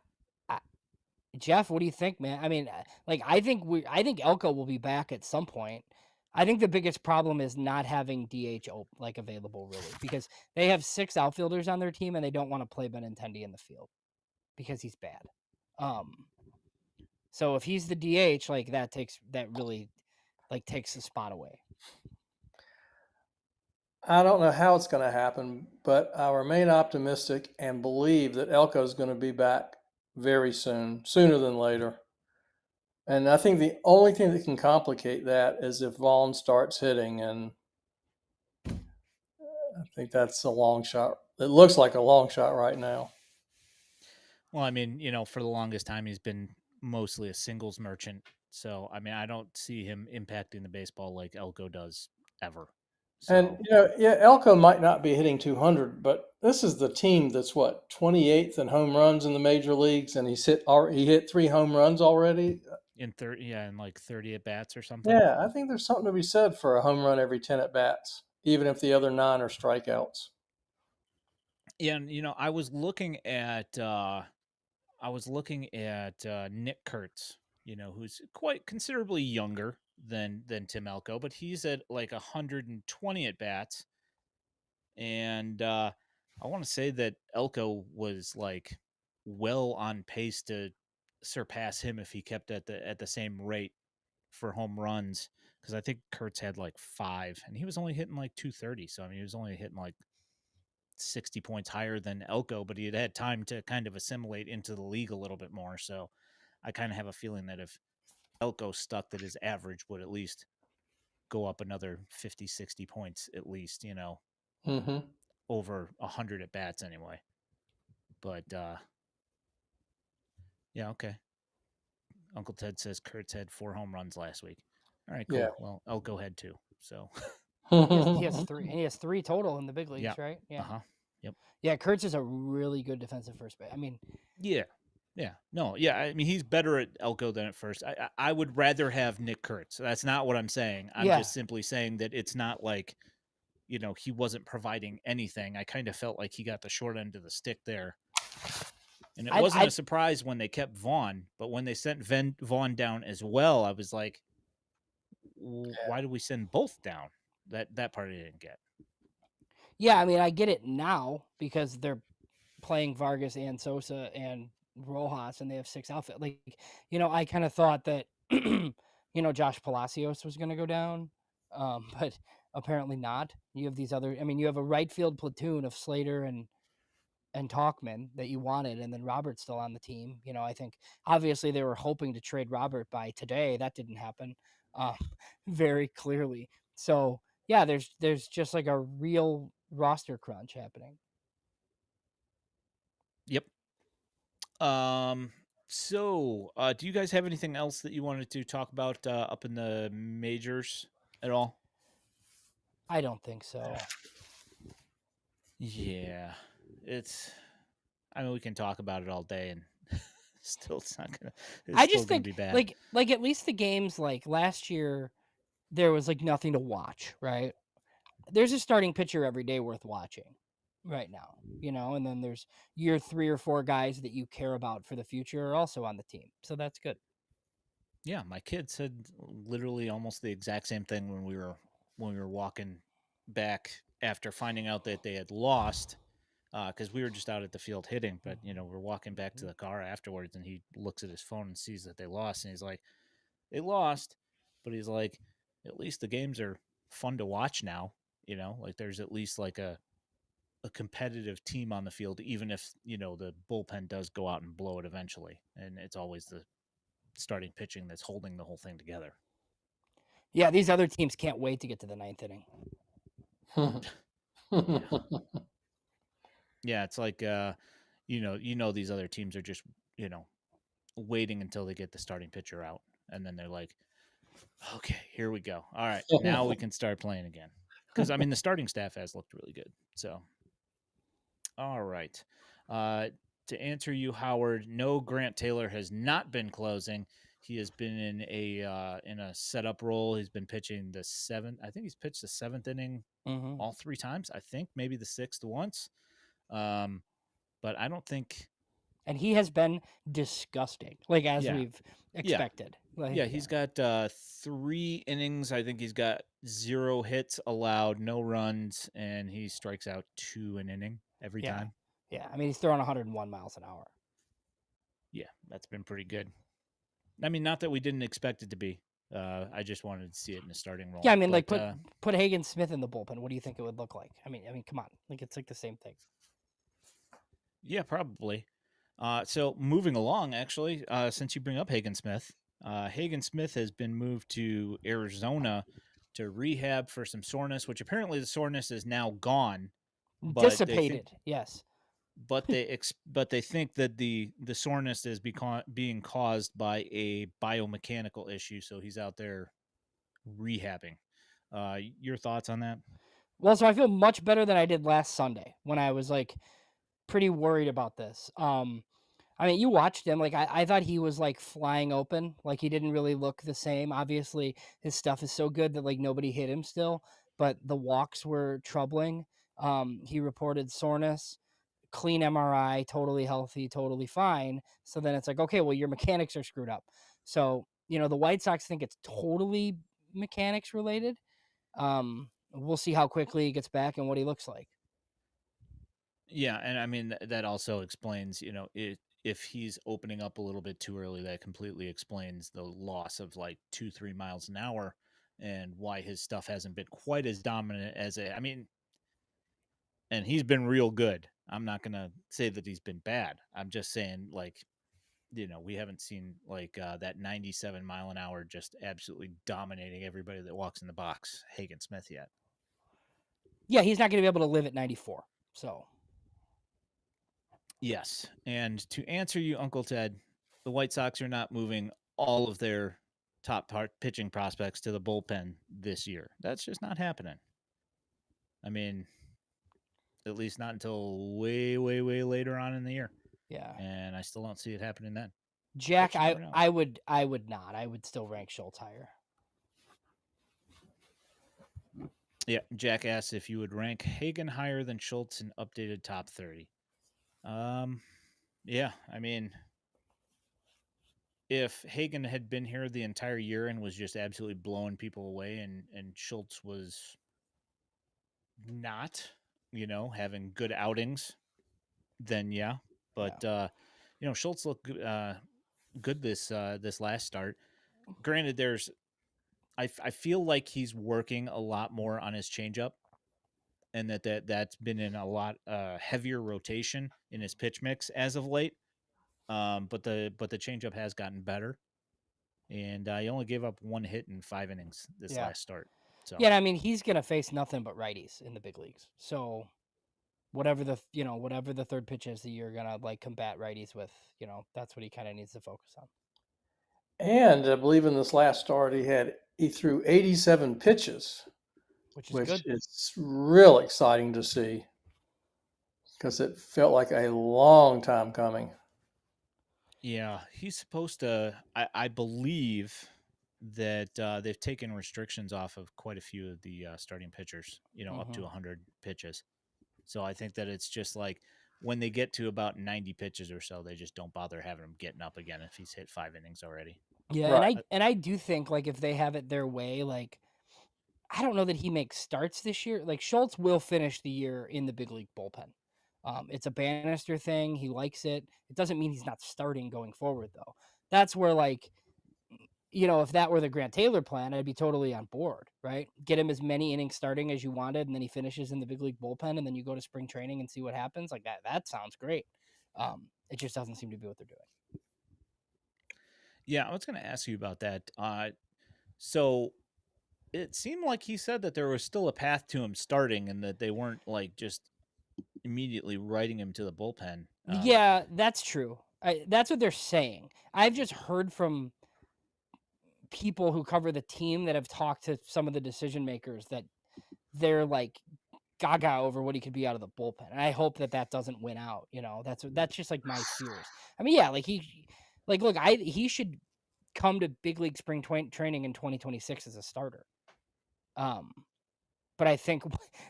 Jeff, what do you think, man? I mean, I think Elko will be back at some point. I think the biggest problem is not having DH available really, because they have 6 outfielders on their team and they don't want to play Benintendi in the field because he's bad. So if he's the DH, that really takes the spot away. I don't know how it's going to happen, but I remain optimistic and believe that Elko is going to be back very soon, sooner than later. And I think the only thing that can complicate that is if Vaughn starts hitting, and I think that's a long shot. It looks like a long shot right now. Well, I mean, for the longest time, he's been mostly a singles merchant. So, I mean, I don't see him impacting the baseball like Elko does ever. And So, yeah, Elko might not be hitting 200, but this is the team that's what 28th in home runs in the major leagues, and he hit 3 home runs already. in like 30 at bats or something. Yeah, I think there's something to be said for a home run every 10 at bats, even if the other 9 are strikeouts. Yeah, and I was looking at Nick Kurtz, who's quite considerably younger than Tim Elko, but he's at like 120 at bats, and I want to say that Elko was like well on pace to surpass him if he kept at the same rate for home runs, because I think Kurtz had like 5, and he was only hitting like 230. So I mean, he was only hitting like 60 points higher than Elko, but he had time to kind of assimilate into the league a little bit more. So I kind of have a feeling that if Elko stuck, that his average would at least go up another 50, 60 points at least, Mm-hmm. over 100 at bats anyway. But yeah, okay. Uncle Ted says Kurtz had 4 home runs last week. All right, Yeah. cool. Well, Elko had 2. So He has three, and he has 3 total in the big yeah. leagues, right? Yeah. Uh-huh. Yep. Yeah, Kurtz is a really good defensive first base. I mean, Yeah. Yeah. No, yeah. I mean, he's better at Elko than at first. I would rather have Nick Kurtz. That's not what I'm saying. I'm Yeah. just simply saying that it's not like, he wasn't providing anything. I kind of felt like he got the short end of the stick there. And it wasn't a surprise when they kept Vaughn, but when they sent Vaughn down as well, I was like, why did we send both down? That part I didn't get. yeah, I mean, I get it now because they're playing Vargas and Sosa and Rojas, and they have 6 outfit. Like, I kind of thought that, Josh Palacios was going to go down, but apparently not. You have these other. I mean, you have a right field platoon of Slater and Talkman that you wanted, and then Robert's still on the team. I think obviously they were hoping to trade Robert by today. That didn't happen, uh, very clearly. So yeah, there's just like a real roster crunch happening. Yep. So, do you guys have anything else that you wanted to talk about up in the majors at all? I don't think so. Yeah, I mean, we can talk about it all day, and still, it's not gonna. It's I still just gonna think be bad. like at least the games like last year, there was like nothing to watch, right? There's a starting pitcher every day worth watching right now, and then there's your 3 or 4 guys that you care about for the future are also on the team. So that's good. Yeah, my kid said literally almost the exact same thing when we were walking back after finding out that they had lost, because we were just out at the field hitting. But we're walking back to the car afterwards, and he looks at his phone and sees that they lost, and he's like, "They lost," but he's like, "At least the games are fun to watch now." Like there's at least like a competitive team on the field, even if the bullpen does go out and blow it eventually, and it's always the starting pitching that's holding the whole thing together. Yeah, these other teams can't wait to get to the 9th inning. Yeah. Yeah, it's like these other teams are just, waiting until they get the starting pitcher out, and then they're like, "Okay, here we go. All right, now we can start playing again." Cuz I mean the starting staff has looked really good. So, all right. To answer you, Howard, no, Grant Taylor has not been closing. He has been in a setup role. He's been pitching the 7th. I think he's pitched the 7th inning all 3 times. I think maybe the 6th once. But I don't think. And he has been disgusting, like as Yeah, we've expected. Like, yeah. He's got 3 innings. I think he's got 0 hits allowed, no runs, and he strikes out 2 an inning every time. Yeah. I mean, he's throwing 101 miles an hour. Yeah, that's been pretty good. I mean, not that we didn't expect it to be. I just wanted to see it in the starting role. Yeah, I mean, but, like put Hagen Smith in the bullpen. What do you think it would look like? I mean, come on, like it's like the same thing. Yeah, probably. So moving along, actually, since you bring up Hagen Smith has been moved to Arizona to rehab for some soreness, which apparently the soreness is now gone. But they think, Dissipated, yes. but they think that the soreness is being caused by a biomechanical issue. So he's out there rehabbing. Your thoughts on that? Well, so I feel much better than I did last Sunday when I was like pretty worried about this. I mean, you watched him. Like, I thought he was like flying open. Like, he didn't really look the same. Obviously, his stuff is so good that like nobody hit him still, but the walks were troubling. He reported soreness, clean MRI, totally healthy, totally fine. So then it's like, okay, well, your mechanics are screwed up. So, the White Sox think it's totally mechanics related. We'll see how quickly he gets back and what he looks like. Yeah, and I mean that also explains, if he's opening up a little bit too early, that completely explains the loss of like 2-3 miles an hour, and why his stuff hasn't been quite as dominant as I mean, and he's been real good. I'm not gonna say that he's been bad. I'm just saying, like, we haven't seen like that 97 mile an hour just absolutely dominating everybody that walks in the box, Hagen Smith, yet. Yeah, he's not going to be able to live at 94. So Yes. And to answer you, Uncle Ted, the White Sox are not moving all of their top pitching prospects to the bullpen this year. That's just not happening. I mean, at least not until way, way, way later on in the year. yeah, And I still don't see it happening then. Jack, But you never know. I would not. I would still rank Schultz higher. Yeah, Jack asks if you would rank Hagen higher than Schultz in updated top 30. Yeah, I mean, if Hagen had been here the entire year and was just absolutely blowing people away, and Schultz was not, having good outings, then yeah. But Schultz looked good this last start. Granted, I feel like he's working a lot more on his changeup, and that's been in a lot heavier rotation in his pitch mix as of late. But the changeup has gotten better, and he only gave up 1 hit in 5 innings this last start. So yeah, I mean, he's gonna face nothing but righties in the big leagues. So whatever the third pitch is that you're gonna like combat righties with, that's what he kind of needs to focus on. And I believe in this last start, he threw 87 pitches, Which is which good. is real exciting to see because it felt like a long time coming. yeah, he's supposed to. I believe that they've taken restrictions off of quite a few of the starting pitchers. Up to 100 pitches. So I think that it's just like when they get to about 90 pitches or so, they just don't bother having him getting up again if he's hit 5 innings already. Yeah, Right. and I do think like if they have it their way, like I don't know that he makes starts this year. Like Schultz will finish the year in the big league bullpen. It's a Bannister thing. He likes it. It doesn't mean he's not starting going forward though. That's where like if that were the Grant Taylor plan, I'd be totally on board, right? Get him as many innings starting as you wanted, and then he finishes in the big league bullpen, and then you go to spring training and see what happens. Like that. That sounds great. It just doesn't seem to be what they're doing. Yeah, I was going to ask you about that. So it seemed like he said that there was still a path to him starting, and that they weren't like just immediately writing him to the bullpen. Yeah, that's true. That's what they're saying. I've just heard from people who cover the team that have talked to some of the decision makers that they're like gaga over what he could be out of the bullpen. And I hope that doesn't win out. That's just like my fears. I mean, yeah, like he should come to big league spring training in 2026 as a starter. But I think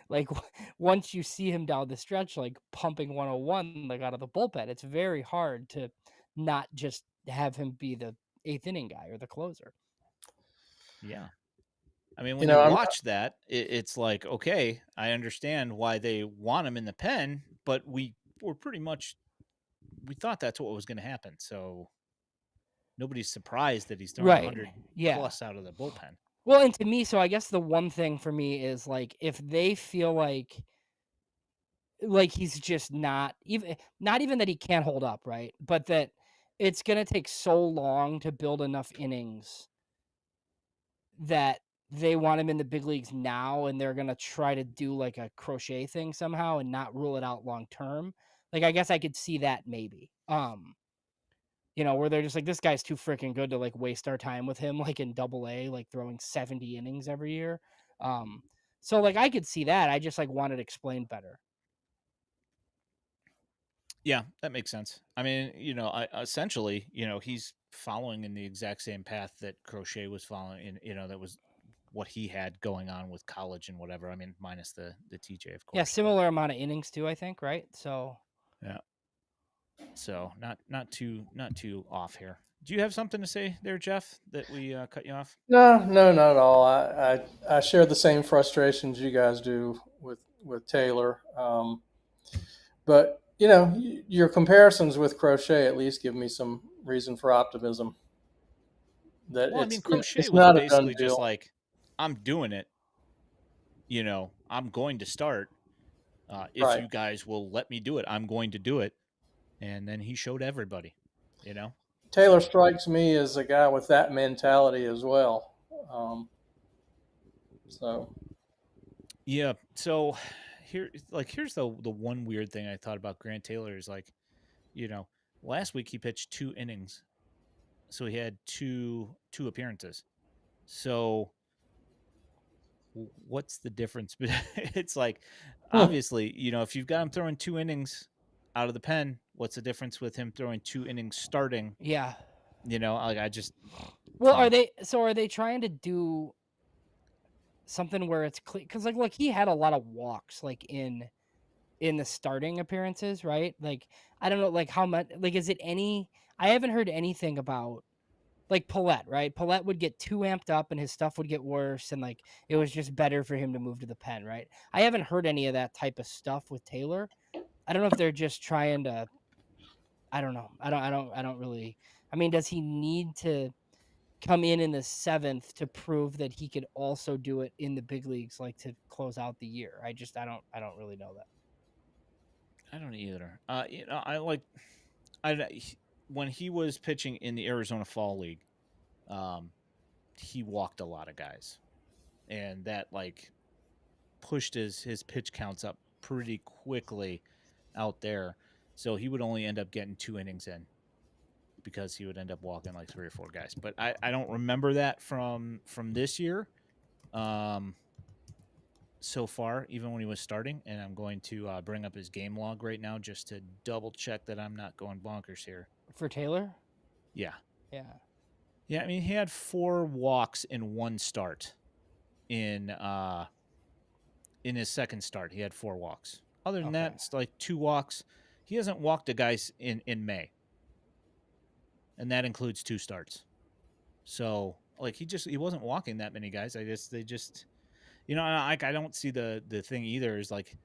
like once you see him down the stretch, like pumping 101 like out of the bullpen, it's very hard to not just have him be the 8th inning guy or the closer. Yeah. I mean, when you watch that, it's like, okay, I understand why they want him in the pen, but we thought that's what was going to happen. So nobody's surprised that he's throwing Right. 100 Yeah. plus out of the bullpen. Well, and to me, so I guess the one thing for me is like if they feel like he's just not even that he can't hold up, right? But that it's gonna take so long to build enough innings that they want him in the big leagues now, and they're gonna try to do like a crochet thing somehow and not rule it out long term. Like I guess I could see that maybe. Where they're just like, this guy's too freaking good to like waste our time with him, like in Double A, like throwing 70 innings every year. So like I could see that. I just like wanted explained better. Yeah, that makes sense. I mean, essentially, he's following in the exact same path that Crochet was following in, that was what he had going on with college and whatever. I mean, minus the TJ, of course. Yeah, similar amount of innings too, I think, right? So yeah. So not too off here. Do you have something to say there, Jeff, that we cut you off? No, not at all. I share the same frustrations you guys do with Taylor. But your comparisons with Crochet at least give me some reason for optimism. That Well, I mean, it's Crochet was not a done basically just deal. like, I'm doing it. I'm going to start. If Right. you guys will let me do it, I'm going to do it. And then he showed everybody, Taylor So, strikes me as a guy with that mentality as well. So yeah. So here's the one weird thing I thought about Grant Taylor is like, last week he pitched 2 innings. So he had two appearances. So what's the difference? It's like, obviously, if you've got him throwing 2 innings out of the pen, what's the difference with him throwing 2 innings starting? yeah. Like I just Well, fine. are they trying to do something where it's clear? Because like he had a lot of walks like in the starting appearances, right? Like I don't know, like how much, like is it any? I haven't heard anything about like Paulette, right? Paulette would get too amped up and his stuff would get worse, and like it was just better for him to move to the pen, right? I haven't heard any of that type of stuff with Taylor. I don't know if they're just trying to. I don't know. I don't really. I mean, does he need to come in the 7th to prove that he could also do it in the big leagues, like to close out the year? I don't really know that. I don't either. When he was pitching in the Arizona Fall League, he walked a lot of guys, and that like pushed his pitch counts up pretty quickly out there. So he would only end up getting 2 innings in because he would end up walking like 3 or 4 guys. But I don't remember that from this year. So far, even when he was starting, and I'm going to bring up his game log right now just to double check that I'm not going bonkers here. For Taylor? Yeah. Yeah. Yeah, I mean, he had 4 walks in 1 start. In his second start, he had 4 walks. Other than that, it's like 2 walks. He hasn't walked a guy in May, and that includes 2 starts. So like he wasn't walking that many guys. I guess they just, I don't see the thing either. Is like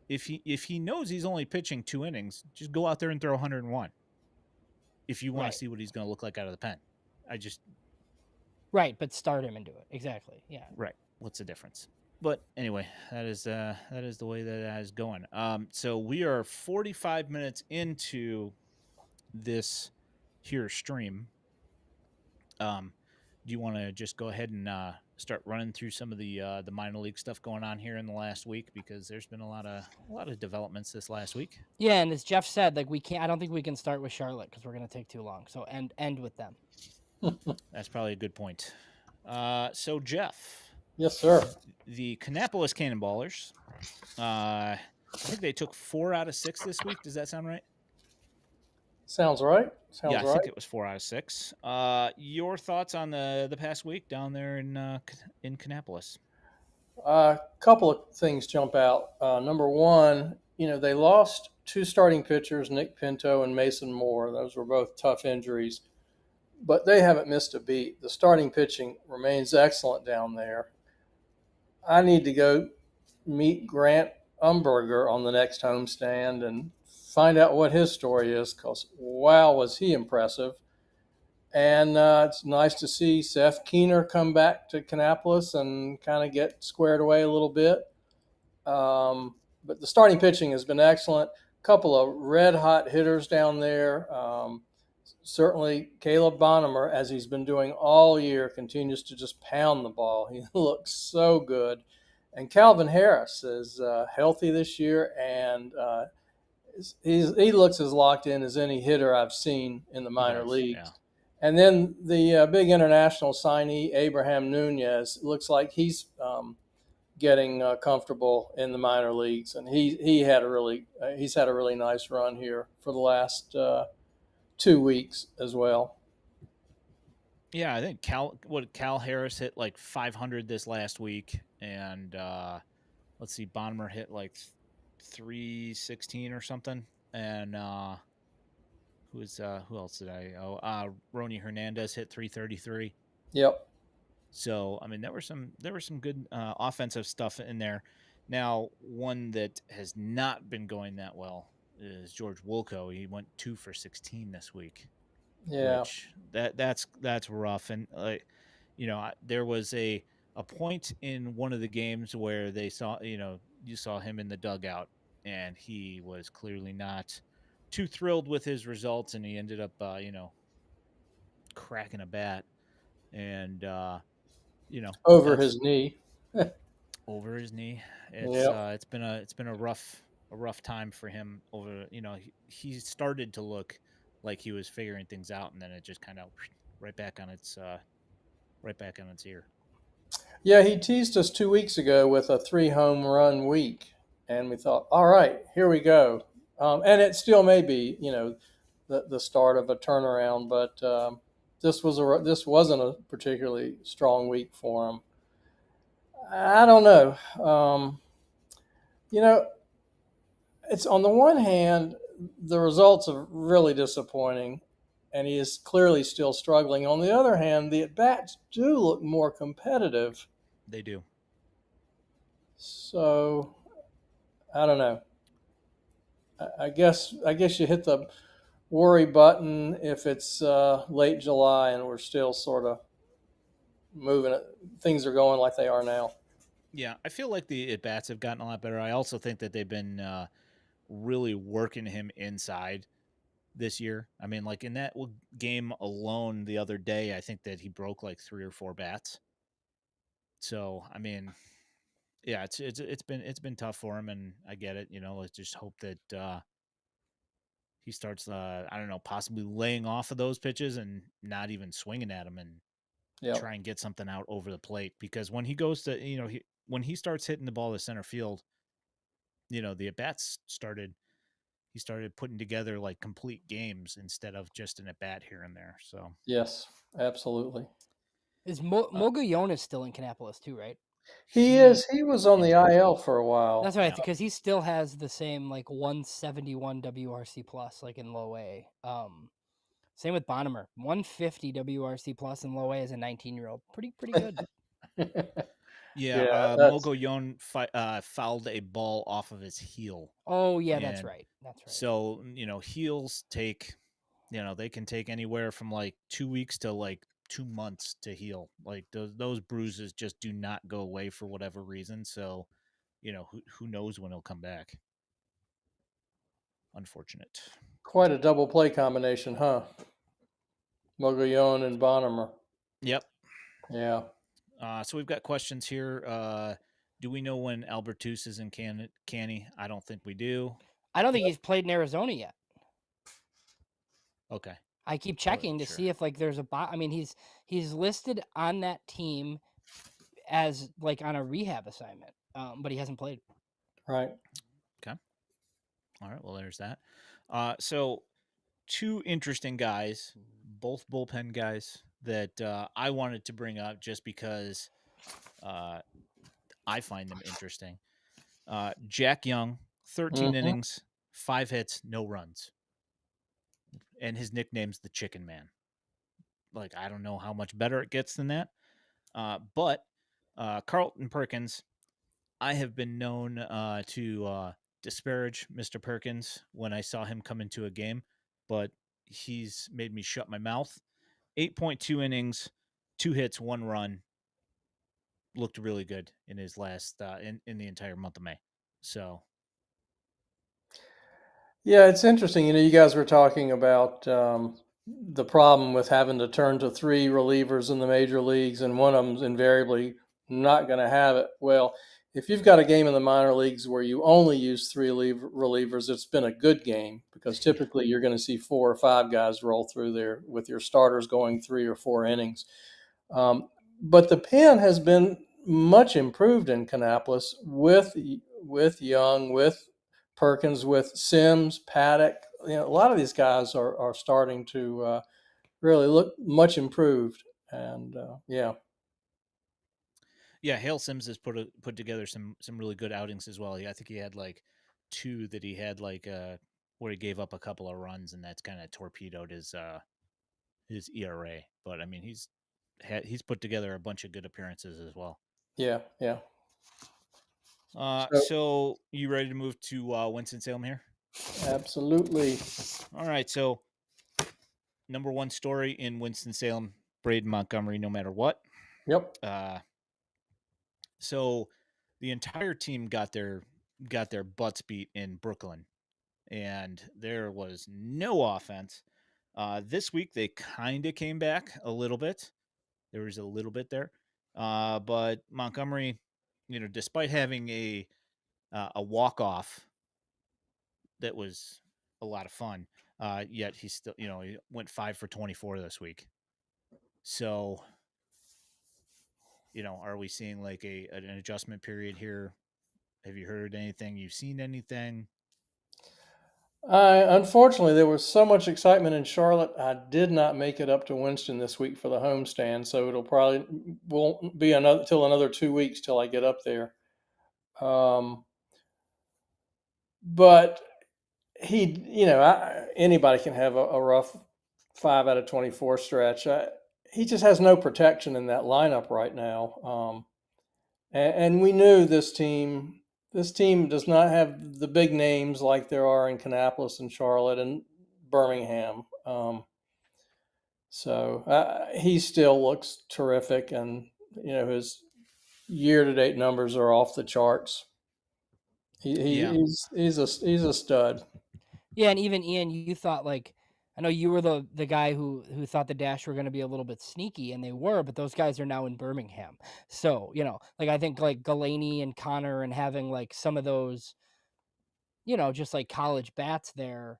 if he knows he's only pitching 2 innings, just go out there and throw 101. If you want to see what he's going to look like out of the pen, right, but start him and do it exactly. Yeah, right. What's the difference? But anyway, that is the way that is going. So we are 45 minutes into this here stream. Do you want to just go ahead and start running through some of the minor league stuff going on here in the last week, because there's been a lot of developments this last week. Yeah, and as Jeff said, like we can't. I don't think we can start with Charlotte because we're gonna take too long. So end with them. That's probably a good point. So Jeff. Yes, sir. The Kannapolis Cannonballers. I think they took 4 out of 6 this week. Does that sound right? Sounds right. I think it was 4 out of 6. Your thoughts on the past week down there in Kannapolis? A couple of things jump out. Number one, they lost 2 starting pitchers, Nick Pinto and Mason Moore. Those were both tough injuries, but they haven't missed a beat. The starting pitching remains excellent down there. I need to go meet Grant Umberger on the next homestand and find out what his story is, because wow, was he impressive. And it's nice to see Seth Keener come back to Kannapolis and kind of get squared away a little bit. But the starting pitching has been excellent. A couple of red hot hitters down there. Certainly, Caleb Bonham, as he's been doing all year, continues to just pound the ball. He looks so good. And Calvin Harris is healthy this year, and he looks as locked in as any hitter I've seen in the minor leagues. Yeah. And then the big international signee, Abraham Nunez, looks like he's getting comfortable in the minor leagues, and he's had a really nice run here for the last 2 weeks as well. Yeah, I think Cal Harris hit like 500 this last week, and let's see, Bonner hit like 316 or something, and who else did I? Rony Hernandez hit 333. Yep. So I mean, there was some good offensive stuff in there. Now, one that has not been going that well is George Wilco. He went 2 for 16 this week. Yeah. Which that's rough. And there was a point in one of the games where they saw you saw him in the dugout, and he was clearly not too thrilled with his results, and he ended up cracking a bat and over his knee. Over his knee. It's been a rough time for him. Over he started to look like he was figuring things out, and then it just kind of right back on its ear. Yeah, he teased us 2 weeks ago with a 3 home run week, and we thought, all right, here we go. And it still may be, the start of a turnaround, but this wasn't a particularly strong week for him. I don't know. It's on the one hand, the results are really disappointing, and he is clearly still struggling. On the other hand, the at bats do look more competitive. They do. So I don't know. I guess you hit the worry button if it's late July and we're still sort of moving. Things are going like they are now. Yeah, I feel like the at bats have gotten a lot better. I also think that they've been really working him inside this year. I mean, like in that game alone the other day, I think that he broke like 3 or 4 bats. So I mean, yeah, it's been tough for him, and I get it. Let's just hope that he starts, I don't know, possibly laying off of those pitches and not even swinging at them, and try and get something out over the plate. Because when he goes to, when he starts hitting the ball to center field, the at bats he started putting together like complete games instead of just an at bat here and there. So yes, absolutely. Is Mogollon still in Kannapolis too, right? He is. He was on the IL for a while. That's right, because he still has the same like 171 WRC plus like in low A. Same with Bonham, 150 WRC plus in low A as a 19-year-old. Pretty good. Yeah, Mogollon fouled a ball off of his heel. Oh yeah, that's right. So heels take, they can take anywhere from like 2 weeks to like 2 months to heal. Like those bruises just do not go away for whatever reason. So, who knows when he'll come back. Unfortunate. Quite a double play combination, huh? Mogollon and Bonham. Yep. Yeah. So we've got questions here. Do we know when Albertus is in Kanny? I don't think we do. I don't think he's played in Arizona yet. Okay. I keep checking to see if like there's a I mean, he's listed on that team as like on a rehab assignment, but he hasn't played. Right. Okay. All right. Well, there's that. So 2 interesting guys, both bullpen guys that I wanted to bring up just because I find them interesting. Jack Young, 13 innings, 5 hits, no runs. And his nickname's the Chicken Man. Like, I don't know how much better it gets than that. But Carlton Perkins, I have been known to disparage Mr. Perkins when I saw him come into a game, but he's made me shut my mouth. 8.2 innings, 2 hits, 1 run. Looked really good in his last in the entire month of May. So Yeah, it's interesting. You guys were talking about the problem with having to turn to three relievers in the major leagues, and one of them's invariably not going to have it. Well, if you've got a game in the minor leagues where you only use three relievers, it's been a good game because yeah, typically you're going to see 4 or 5 guys roll through there with your starters going 3 or 4 innings. Um, but the pen has been much improved in Kannapolis with Young, with Perkins, with Sims, Paddock. A lot of these guys are starting to really look much improved. And yeah, yeah. Hale Sims has put together some really good outings as well. Yeah, I think he had like 2 that he had like where he gave up a couple of runs, and that's kind of torpedoed his ERA. But I mean, he's put together a bunch of good appearances as well. yeah, yeah. So So you ready to move to Winston Salem here? absolutely, All right. So number one story in Winston Salem, Braden Montgomery, no matter what. yep. Uh, so the entire team got their butts beat in Brooklyn, and there was no offense. This week they kind of came back a little bit. There was a little bit there, but Montgomery, despite having a walk off that was a lot of fun, yet he still, he went 5 for 24 this week. So, are we seeing like an adjustment period here? Have you heard anything? You've seen anything? Unfortunately, there was so much excitement in Charlotte. I did not make it up to Winston this week for the homestand, so it'll probably won't be another 2 weeks till I get up there. Um, but anybody can have a rough 5 out of 24 stretch. He just has no protection in that lineup right now. And we knew this team. This team does not have the big names like there are in Kannapolis and Charlotte and Birmingham. So he still looks terrific, and his year-to-date numbers are off the charts. Yeah, He's a stud. Yeah, and even Ian, you thought like I know you were the guy who thought the Dash were going to be a little bit sneaky, and they were, but those guys are now in Birmingham. So like I think like Galaney and Connor and having like some of those, just like college bats there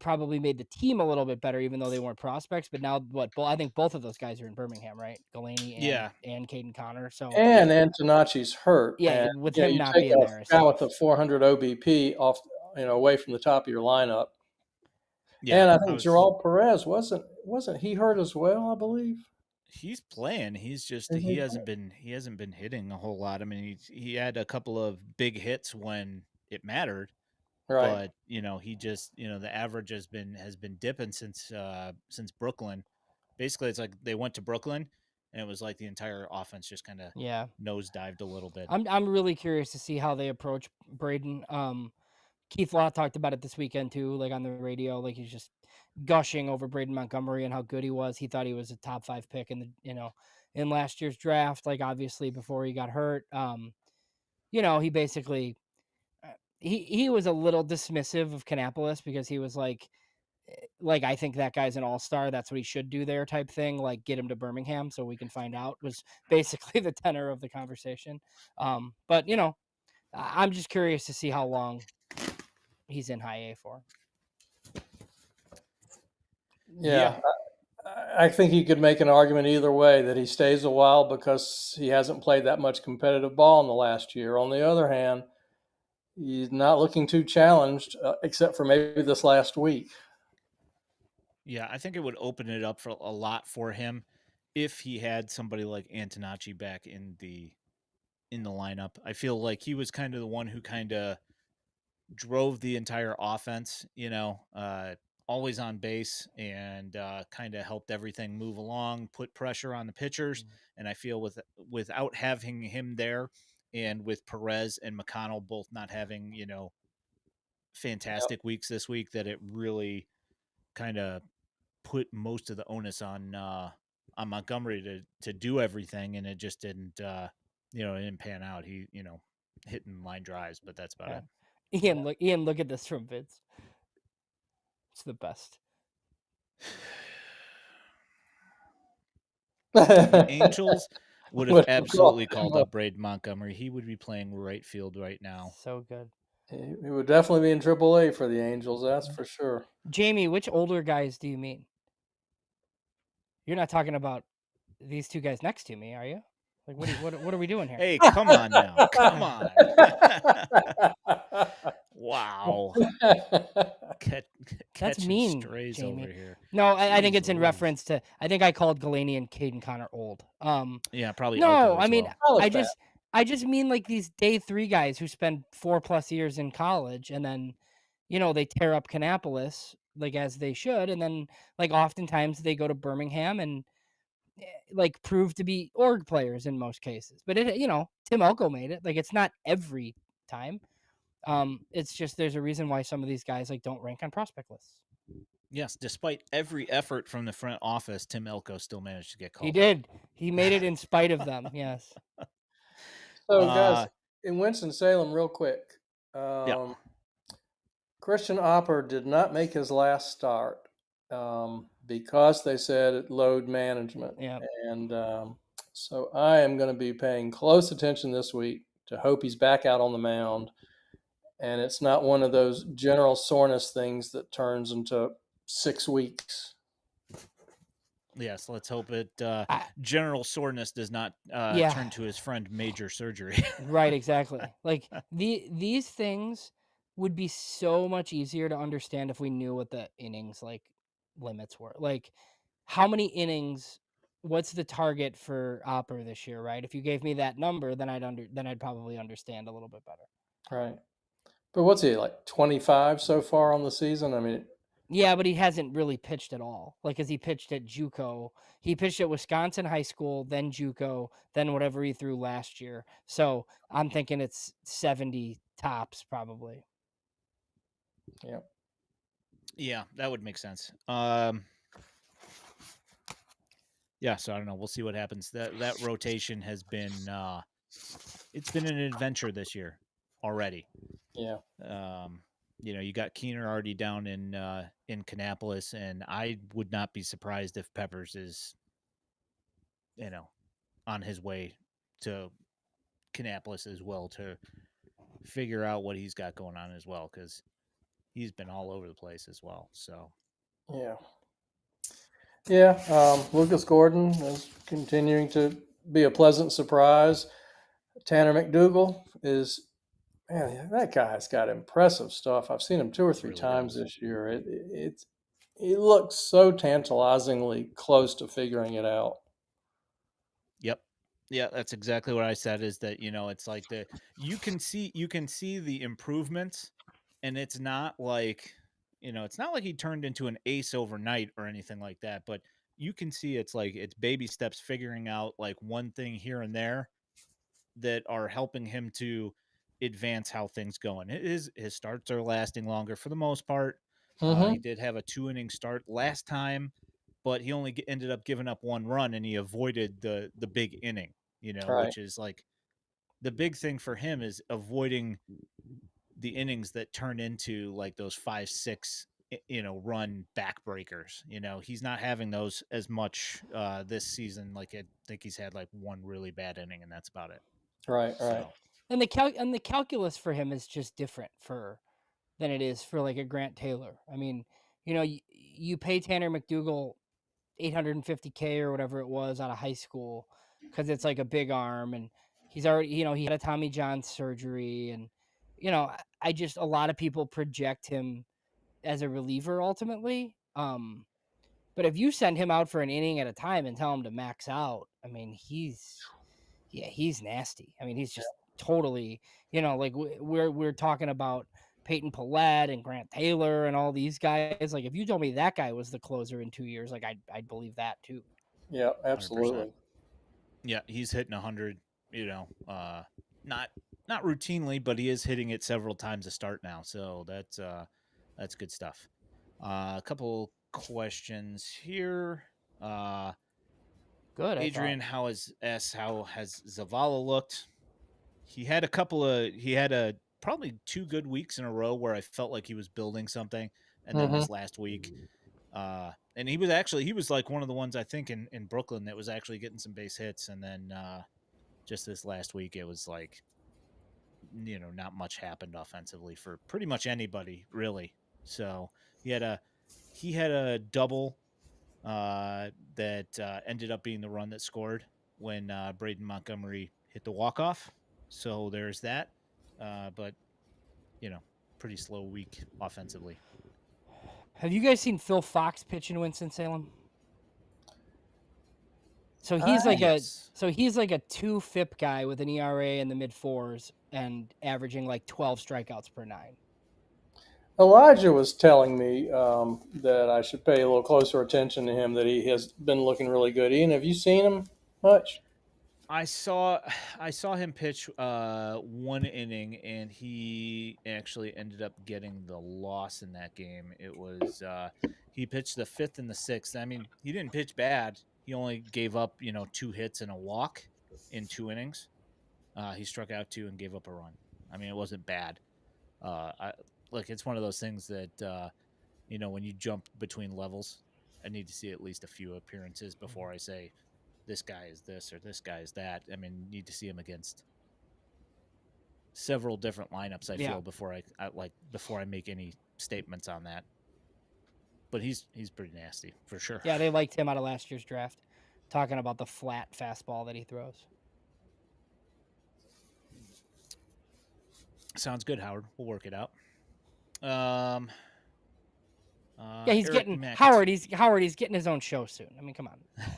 probably made the team a little bit better, even though they weren't prospects. But now I think both of those guys are in Birmingham, right? Galaney and yeah, Caden Connor. So And yeah, Antonacci's hurt, yeah, and with him you not take being a there, guy so with a 400 OBP off, away from the top of your lineup. yeah. And I I think was. Gerald Perez wasn't he hurt as well? I believe. He's playing. He's just Is he he hasn't been hitting a whole lot. I mean, he had a couple of big hits when it mattered, right? but he just the average has been dipping since Brooklyn. Basically, it's like they went to Brooklyn, and it was like the entire offense just kind of yeah. nosedived a little bit. I'm really curious to see how they approach Braden. Keith Law talked about it this weekend too, like on the radio, like he's just gushing over Braden Montgomery and how good he was. He thought he was a top 5 pick in the in last year's draft, like obviously before he got hurt. He basically he was a little dismissive of Kannapolis because he was like I think that guy's an all-star. That's what he should do there, type thing. Like get him to Birmingham so we can find out. Was basically the tenor of the conversation. But I'm just curious to see how long he's in high A for. Yeah, Yeah, I think you could make an argument either way that he stays a while because he hasn't played that much competitive ball in the last year. On the other hand, he's not looking too challenged, except for maybe this last week. yeah. I think it would open it up for a lot for him if he had somebody like Antonacci back in the lineup. I feel like he was kind of the one who kind of drove the entire offense, always on base and kind of helped everything move along, put pressure on the pitchers. And I feel without having him there and with Perez and McConnell both not having, Yep. fantastic weeks this week, that it really kind of put most of the onus on Montgomery to do everything, and it just didn't it didn't pan out. He hitting line drives, but that's about it. Ian, look at this from Vince. It's the best. The Angels would have Would have absolutely called him called up. up Braden Montgomery. He would be playing right field right now. So good. He would definitely be in Triple A for the Angels, that's for sure. Jamie, which older guys do you mean? You're not talking about these two guys next to me, are you? Like, what are we doing here? Hey, come on now. Come on. Wow. That's Catching mean, strays Jamie. over here. No, I think it's in Jeez reference to. I think I called Galaney and Caden Connor old. Yeah, probably No, Elko I as mean, well. I just mean like these day 3 guys who spend 4+ years in college and then, they tear up Kannapolis like as they should, and then like oftentimes they go to Birmingham and like prove to be org players in most cases. But Tim Elko made it. Like it's not every time. It's just there's a reason why some of these guys like don't rank on prospect lists. Yes, despite every effort from the front office, Tim Elko still managed to get called. He did. He made it in spite of them. Yes. So, guys, in Winston-Salem, real quick, Christian Opper did not make his last start because they said load management. Yeah. And so I am going to be paying close attention this week to hope he's back out on the mound. And it's not one of those general soreness things that turns into 6 weeks. Yes, let's hope it general soreness does not turn to his friend major surgery. Right, exactly. Like these things would be so much easier to understand if we knew what the innings like limits were. Like how many innings, what's the target for Opper this year, right? If you gave me that number, then I'd probably understand a little bit better. Right. But what's he, like 25 so far on the season? I mean, yeah, but he hasn't really pitched at all. Like, as he pitched at JUCO, he pitched at Wisconsin high school, then JUCO, then whatever he threw last year. So I'm thinking it's 70 tops probably. Yeah. Yeah, that would make sense. Yeah, so I don't know. We'll see what happens. That rotation has been it's been an adventure this year already. Yeah. You got Keener already down in Kannapolis, and I would not be surprised if Peppers is, on his way to Kannapolis as well to figure out what he's got going on as well, because he's been all over the place as well. So yeah. Yeah, Lucas Gordon is continuing to be a pleasant surprise. Tanner McDougal is, man, that guy's got impressive stuff. I've seen him 2 or 3 really times does. this year. He looks so tantalizingly close to figuring it out. Yep. Yeah, that's exactly what I said, is that, it's like you can see the improvements, and it's not like, it's not like he turned into an ace overnight or anything like that, but you can see it's baby steps, figuring out like one thing here and there that are helping him to advance how things going. His starts are lasting longer for the most part. He did have a 2-inning start last time, but he only ended up giving up 1 run, and he avoided the big inning, Right. which is like the big thing for him, is avoiding the innings that turn into like those 5-6 run backbreakers. He's not having those as much this season. Like, I think he's had like 1 really bad inning, and that's about it. Right. So. And the calculus for him is just different than it is for like a Grant Taylor. I mean, you pay Tanner McDougal $850K or whatever it was out of high school because it's like a big arm, and he's already, he had a Tommy John surgery, and I just, a lot of people project him as a reliever ultimately. But if you send him out for an inning at a time and tell him to max out, I mean, he's nasty. I mean, he's just totally, like we're talking about Peyton Pallette and Grant Taylor and all these guys. Like, if you told me that guy was the closer in 2 years, like I'd believe that too. Yeah, absolutely. 100%. Yeah, he's hitting 100. Not routinely, but he is hitting it several times a start now. So that's good stuff. A couple questions here. Good. Adrian, how has Zavala looked? He had probably 2 good weeks in a row where I felt like he was building something, and then this last week, and he was like one of the ones I think in Brooklyn that was actually getting some base hits, and then just this last week it was like, not much happened offensively for pretty much anybody really. So he had a double that ended up being the run that scored when Braden Montgomery hit the walk-off. So there's that. But, pretty slow week offensively. Have you guys seen Phil Fox pitch in Winston-Salem? So he's like Yes. a 2 FIP guy with an ERA in the mid 4s and averaging like 12 strikeouts per 9. Elijah was telling me that I should pay a little closer attention to him, that he has been looking really good. Ian, have you seen him much? I saw him pitch 1 inning, and he actually ended up getting the loss in that game. It was he pitched the 5th and the 6th. I mean, he didn't pitch bad. He only gave up 2 hits and a walk in 2 innings. He struck out 2 and gave up a run. I mean, it wasn't bad. It's one of those things that when you jump between levels, I need to see at least a few appearances before I say this guy is this or this guy is that. I mean, need to see him against several different lineups. I feel before I make any statements on that. But he's pretty nasty for sure. Yeah, they liked him out of last year's draft. Talking about the flat fastball that he throws. Sounds good, Howard. We'll work it out. He's Eric getting McAtee. Howard. He's getting his own show soon. I mean, come on. No, I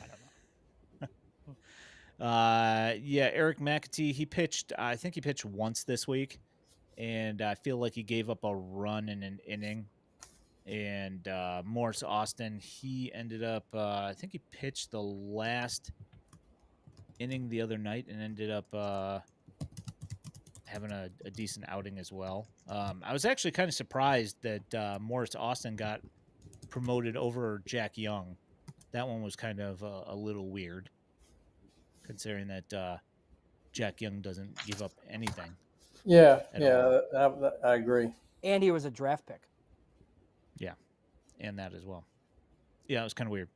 don't know. Eric McAtee. I think he pitched once this week, and I feel like he gave up a run in an inning. And Morris Austin, he ended up. I think he pitched the last inning the other night and ended up having a decent outing as well. I was actually kind of surprised that Morris Austin got promoted over Jack Young. That one was kind of a little weird, considering that Jack Young doesn't give up anything. Yeah, I agree. And he was a draft pick. Yeah, and that as well. Yeah, it was kind of weird.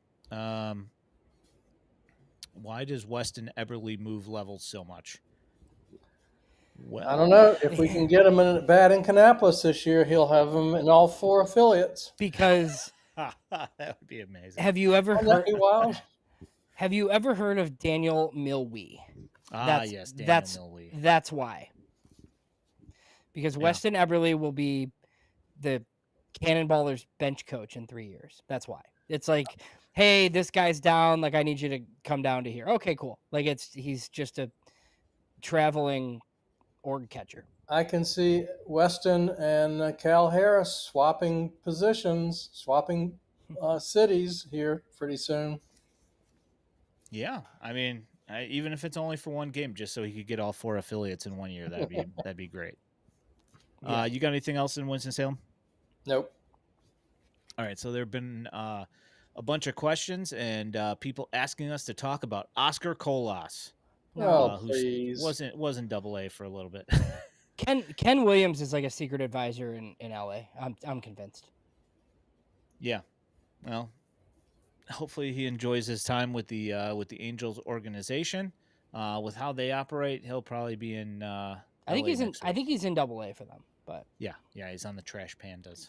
Why does Weston Eberle move levels so much? Well, I don't know. If we can get him in a bat in Kannapolis this year, he'll have him in all 4 affiliates. Because that would be amazing. Have you ever heard? Wild? Have you ever heard of Daniel Milwee? Yes, Daniel Milwee. That's why. Because Weston Eberle will be the Cannonballers bench coach in 3 years. That's why. It's like, hey, this guy's down. Like, I need you to come down to here. Okay, cool. Like, he's just a traveling org catcher. I can see Weston and Cal Harris swapping positions, swapping cities here pretty soon. Yeah, I mean, even if it's only for 1 game, just so he could get all 4 affiliates in 1 year, that'd be great. Yeah. You got anything else in Winston-Salem? Nope. All right, so there have been a bunch of questions and people asking us to talk about Oscar Colas. Please. Wasn't Double A for a little bit. Ken Williams is like a secret advisor in LA. I'm convinced. Yeah, well, hopefully he enjoys his time with the Angels organization. With how they operate, he'll probably be in. I think he's in Double A for them. But yeah, he's on the Trash Pandas.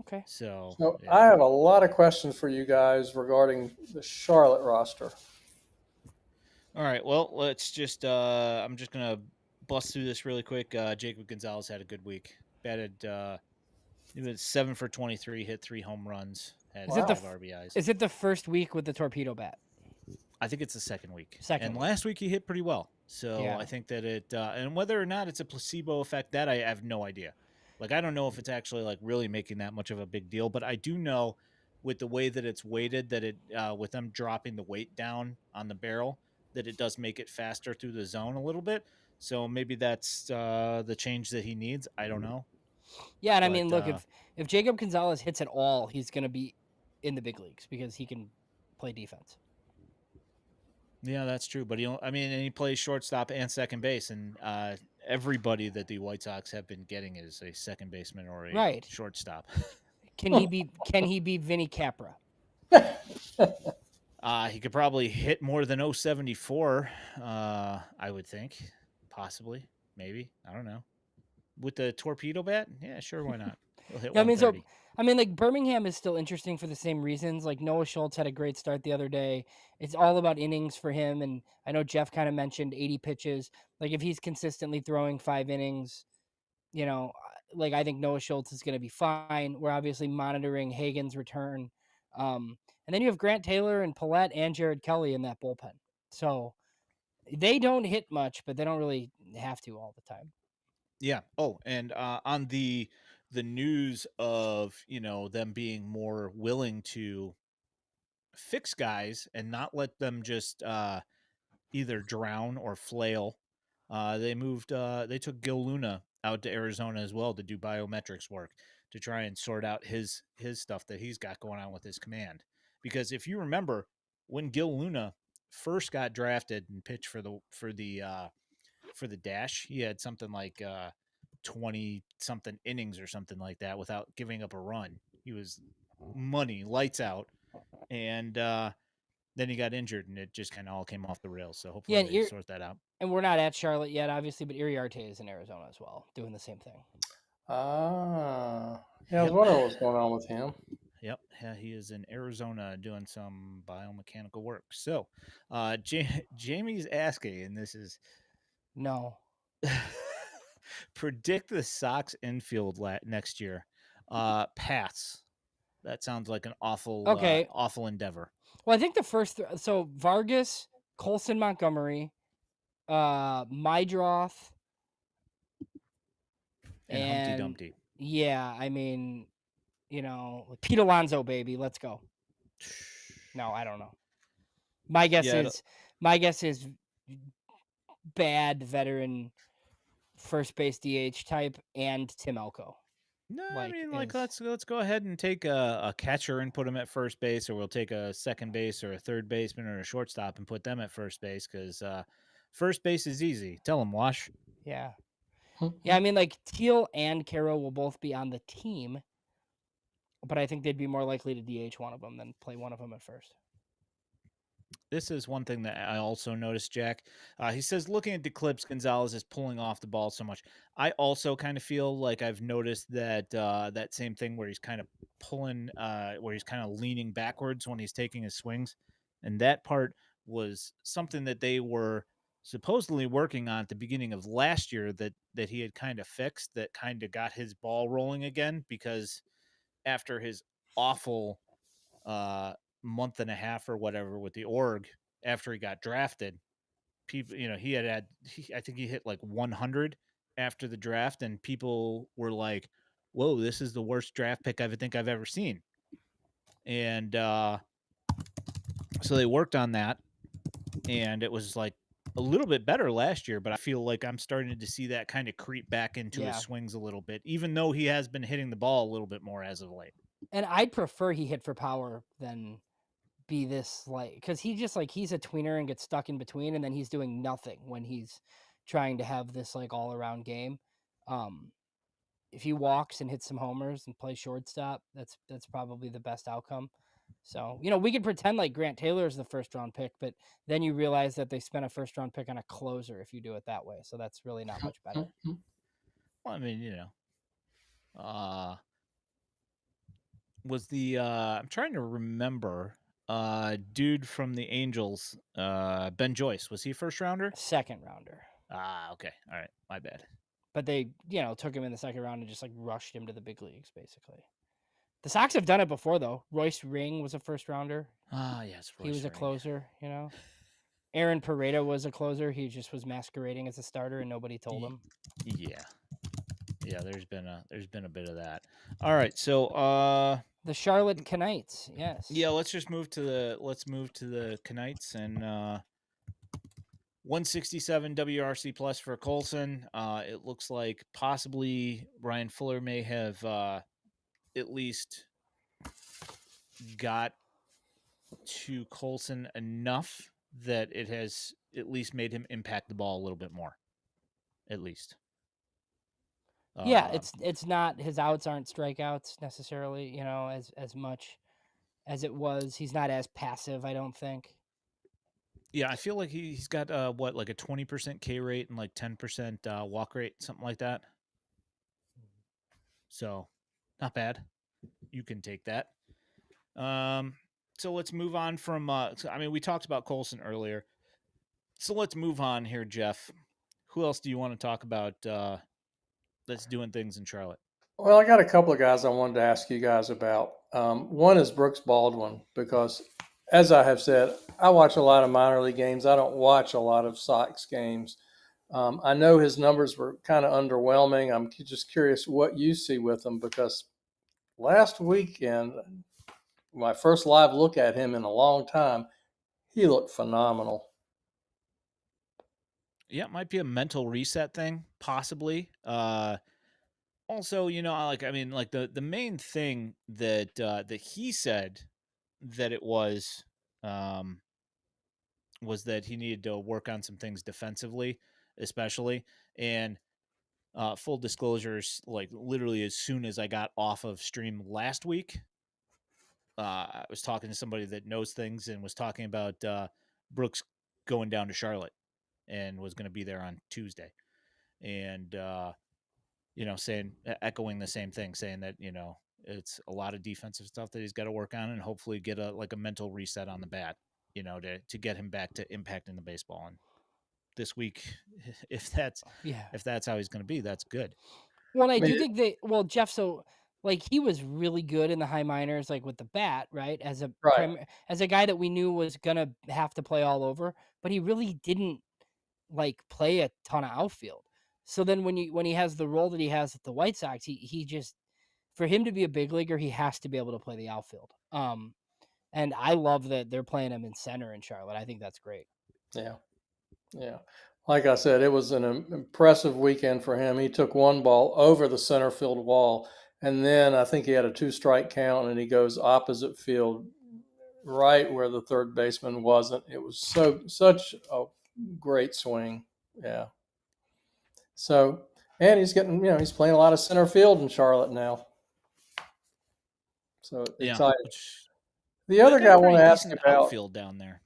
Okay. So I have a lot of questions for you guys regarding the Charlotte roster. All right. Well, let's just. I'm just gonna bust through this really quick. Jacob Gonzalez had a good week. Batted. He was 7 for 23, hit 3 home runs, had 5 RBIs. Is it the first week with the torpedo bat? I think it's the second week. Last week he hit pretty well. So I think that it, and whether or not it's a placebo effect, that I have no idea. Like, I don't know if it's actually like really making that much of a big deal, but I do know with the way that it's weighted, that it, with them dropping the weight down on the barrel, that it does make it faster through the zone a little bit. So maybe that's the change that he needs. I don't know. Yeah, and I mean, look, If Jacob Gonzalez hits at all, he's going to be in the big leagues because he can play defense. Yeah, that's true. But and he plays shortstop and second base, and everybody that the White Sox have been getting is a second baseman or a Right. shortstop. Can he be Vinny Capra? He could probably hit more than 074. I would think, possibly, maybe. I don't know. With the torpedo bat, yeah, sure, why not? He'll hit Yeah, 130. like Birmingham is still interesting for the same reasons. Like Noah Schultz had a great start the other day. It's all about innings for him, and I know Jeff kind of mentioned 80 pitches. Like if he's consistently throwing 5 innings, like I think Noah Schultz is going to be fine. We're obviously monitoring Hagen's return, and then you have Grant Taylor and Paulette and Jared Kelly in that bullpen. So they don't hit much, but they don't really have to all the time. Yeah. Oh, and on the news of them being more willing to fix guys and not let them just either drown or flail. They took Gil Luna out to Arizona as well to do biometrics work to try and sort out his stuff that he's got going on with his command. Because if you remember, when Gil Luna first got drafted and pitched for the Dash, he had something like 20 something innings or something like that without giving up a run. He was money, lights out, and then he got injured, and it just kind of all came off the rails. So hopefully they sort that out. And we're not at Charlotte yet, obviously, but Iriarte is in Arizona as well, doing the same thing. Yeah, I was wondering what's going on with him. Yep, yeah, he is in Arizona doing some biomechanical work. So, Jamie's asking, and this is no. Predict the Sox infield next year. Pass. That sounds like an awful, awful endeavor. Well, I think the first so Vargas, Colson, Montgomery, Mydroth, and Humpty Dumpty. Yeah, I mean, Pete Alonso, baby, let's go. No, I don't know. My guess is bad veteran first base DH type and Tim Elko. No, let's go ahead and take a catcher and put him at first base, or we'll take a second base or a third baseman or a shortstop and put them at first base because first base is easy. Tell them, Wash. Yeah. Yeah, I mean, like Teel and Caro will both be on the team, but I think they'd be more likely to DH one of them than play one of them at first. This is one thing that I also noticed, Jack. He says, looking at the clips, Gonzalez is pulling off the ball so much. I also kind of feel like I've noticed that that same thing where he's kind of pulling, where he's kind of leaning backwards when he's taking his swings. And that part was something that they were supposedly working on at the beginning of last year that he had kind of fixed, that kind of got his ball rolling again, because after his awful month and a half or whatever with the org after he got drafted, people, I think he hit like 100 after the draft, and people were like, whoa, this is the worst draft pick I think I've ever seen. And so they worked on that, and it was like a little bit better last year, but I feel like I'm starting to see that kind of creep back into his swings a little bit, even though he has been hitting the ball a little bit more as of late. And I'd prefer he hit for power than be this, like, because he just like he's a tweener and gets stuck in between, and then he's doing nothing when he's trying to have this like all around game. If he walks and hits some homers and plays shortstop, that's probably the best outcome. So, we could pretend like Grant Taylor is the first round pick, but then you realize that they spent a first round pick on a closer if you do it that way. So that's really not much better. Well, I mean, was the I'm trying to remember dude from the Angels, Ben Joyce, was he first rounder? Second rounder. Okay. All right. My bad. But they, took him in the second round and just like rushed him to the big leagues, basically. The Sox have done it before, though. Royce Ring was a first rounder. Yes. He was a closer, Aaron Pareto was a closer. He just was masquerading as a starter and nobody told him. Yeah. Yeah, there's been a bit of that. All right, so the Charlotte Knights, yes. Yeah, let's move to the Knights and 167 WRC plus for Colson. It looks like possibly Ryan Fuller may have at least got to Colson enough that it has at least made him impact the ball a little bit more, at least. Yeah, it's not, his outs aren't strikeouts necessarily, you know, as much as it was. He's not as passive, I don't think. Yeah, I feel like he's got what, like a 20% K rate and like 10% walk rate, something like that. So, not bad. You can take that. So let's move on from. We talked about Colson earlier. So let's move on here, Jeff. Who else do you want to talk about that's doing things in Charlotte? Well, I got a couple of guys I wanted to ask you guys about. One is Brooks Baldwin, because, as I have said, I watch a lot of minor league games. I don't watch a lot of Sox games. I know his numbers were kind of underwhelming. I'm just curious what you see with him, because last weekend, my first live look at him in a long time, he looked phenomenal. Yeah, it might be a mental reset thing, possibly. Also, the main thing that he said that it was that he needed to work on some things defensively, especially. And full disclosures, like literally as soon as I got off of stream last week, I was talking to somebody that knows things and was talking about Brooks going down to Charlotte and was going to be there on Tuesday. And, echoing the same thing, saying that, it's a lot of defensive stuff that he's got to work on and hopefully get a mental reset on the bat, to get him back to impacting the baseball. And this week, if that's how he's going to be, that's good. Well, I do think Jeff, so like he was really good in the high minors, like with the bat, right? As a guy that we knew was gonna have to play all over, but he really didn't like play a ton of outfield. So then when he has the role that he has at the White Sox, he just, for him to be a big leaguer, he has to be able to play the outfield. And I love that they're playing him in center in Charlotte. I think that's great. Yeah. Yeah. Like I said, it was an impressive weekend for him. He took one ball over the center field wall, and then I think he had a 2-strike count, and he goes opposite field, right where the third baseman wasn't. It was such a great swing. Yeah. So, and he's getting, he's playing a lot of center field in Charlotte now. So excited. The other guy I want to ask about outfield down there.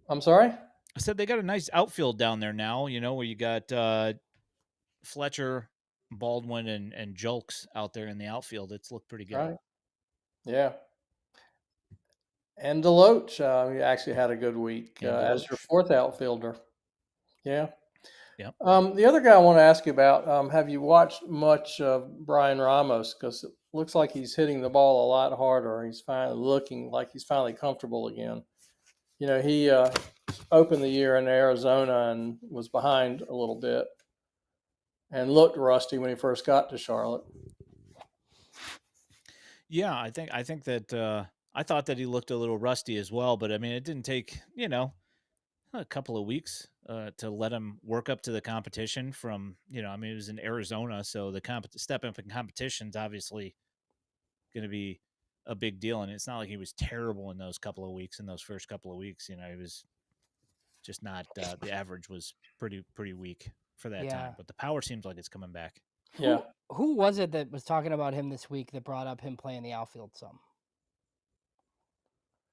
I'm sorry? I said they got a nice outfield down there now, where you got Fletcher, Baldwin, and Julks out there in the outfield. It's looked pretty good. Right. Yeah. And Deloach, he actually had a good week as your fourth outfielder. Yeah. Yep. The other guy I want to ask you about, have you watched much of Brian Ramos? Because it looks like he's hitting the ball a lot harder. He's finally looking like he's finally comfortable again. He opened the year in Arizona and was behind a little bit and looked rusty when he first got to Charlotte. Yeah, I think that I thought that he looked a little rusty as well, but I mean, it didn't take, a couple of weeks to let him work up to the competition from, it was in Arizona. So the step up in competition is obviously going to be a big deal. And it's not like he was terrible in those first couple of weeks. He was just not, the average was pretty weak for that time, but the power seems like it's coming back. Yeah. Who was it that was talking about him this week that brought up him playing the outfield some?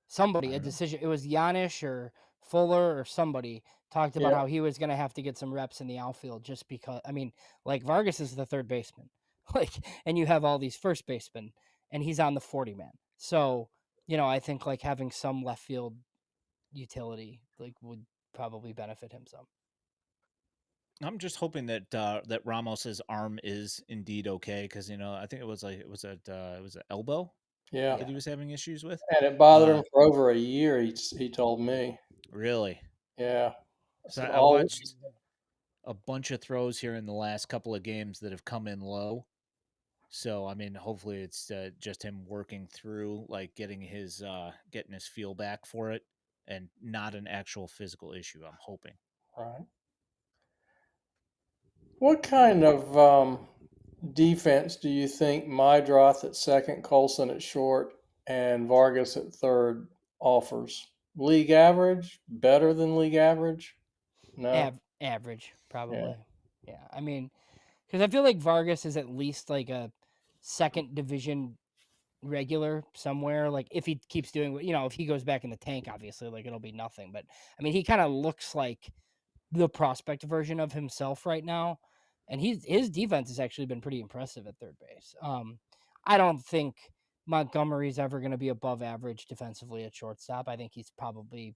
Somebody, a decision. It was Yanish or Fuller or somebody talked about how he was going to have to get some reps in the outfield just because, like Vargas is the third baseman, and you have all these first basemen, and he's on the 40-man. So, I think like having some left field utility would probably benefit him some. I'm just hoping that that Ramos's arm is indeed okay, because I think it was an elbow that he was having issues with, and it bothered him for over a year. He told me. Really? Yeah. So I watched a bunch of throws here in the last couple of games that have come in low. So hopefully it's just him working through, like getting his feel back for it, and not an actual physical issue. I'm hoping. Right. What kind of defense do you think Mydroth at second, Colson at short, and Vargas at third offers? League average? Better than league average? No. Average, Yeah. probably. Yeah. I mean, because I feel like Vargas is at least like a second division regular somewhere. Like if he keeps doing, if he goes back in the tank, obviously, like it'll be nothing. But I mean, he kind of looks like the prospect version of himself right now, and his defense has actually been pretty impressive at third base. I don't think Montgomery's ever going to be above average defensively at shortstop. I think he's probably,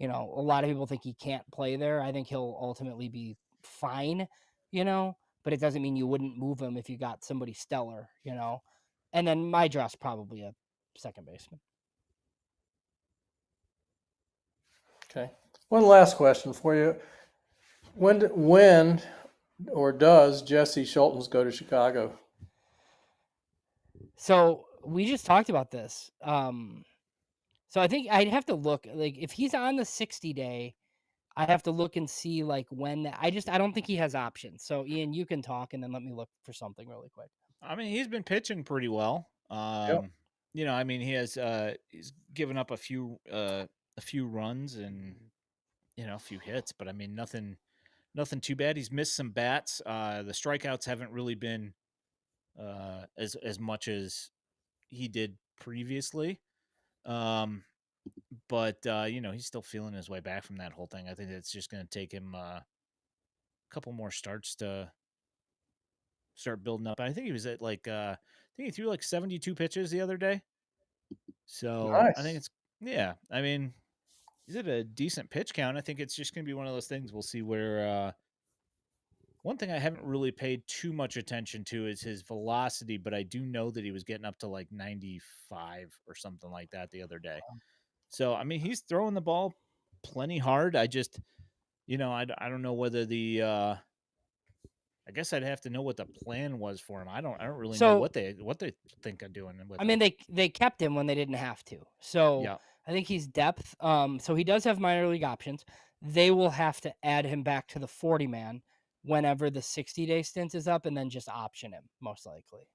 a lot of people think he can't play there. I think he'll ultimately be fine, but it doesn't mean you wouldn't move him if you got somebody stellar, And then Mydroth's probably a second baseman. Okay. One last question for you. When or does Jesse Schultz go to Chicago? So we just talked about this. So I think I'd have to look, like if he's on the 60-day, I'd have to look and see like when I don't think he has options. So Ian, you can talk and then let me look for something really quick. I mean, he's been pitching pretty well. Yep. I mean, he's given up a few runs and a few hits, but I mean nothing too bad. He's missed some bats. The strikeouts haven't really been as much as he did previously. But he's still feeling his way back from that whole thing. I think it's just going to take him a couple more starts to start building up. I think he was at I think he threw like 72 pitches the other day. So I think Nice. it's I mean, he's at a decent pitch count. I think it's just going to be one of those things. We'll see where. One thing I haven't really paid too much attention to is his velocity, but I do know that he was getting up to like 95 or something like that the other day. So I mean, he's throwing the ball plenty hard. I just, I don't know whether I guess I'd have to know what the plan was for him. I don't really know So what they think of doing with I him. mean, they kept him when they didn't have to. So Yeah. I think he's depth. So he does have minor league options. They will have to add him back to the 40-man whenever the 60-day stint is up, and then just option him most likely.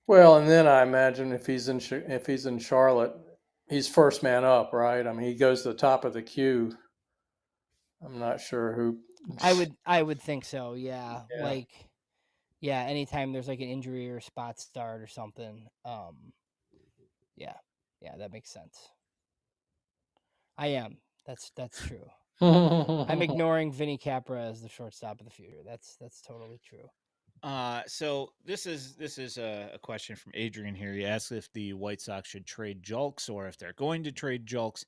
Well, and then I imagine if he's in Charlotte, he's first man up, right? I mean, he goes to the top of the queue. I'm not sure who. I would think so. Yeah. Yeah. Like, yeah. Anytime there's like an injury or spot start or something. Yeah. Yeah. That makes sense. I am. That's true. I'm ignoring Vinny Capra as the shortstop of the future. That's totally true. So this is a question from Adrian here. He asks if the White Sox should trade Julks or if they're going to trade Julks.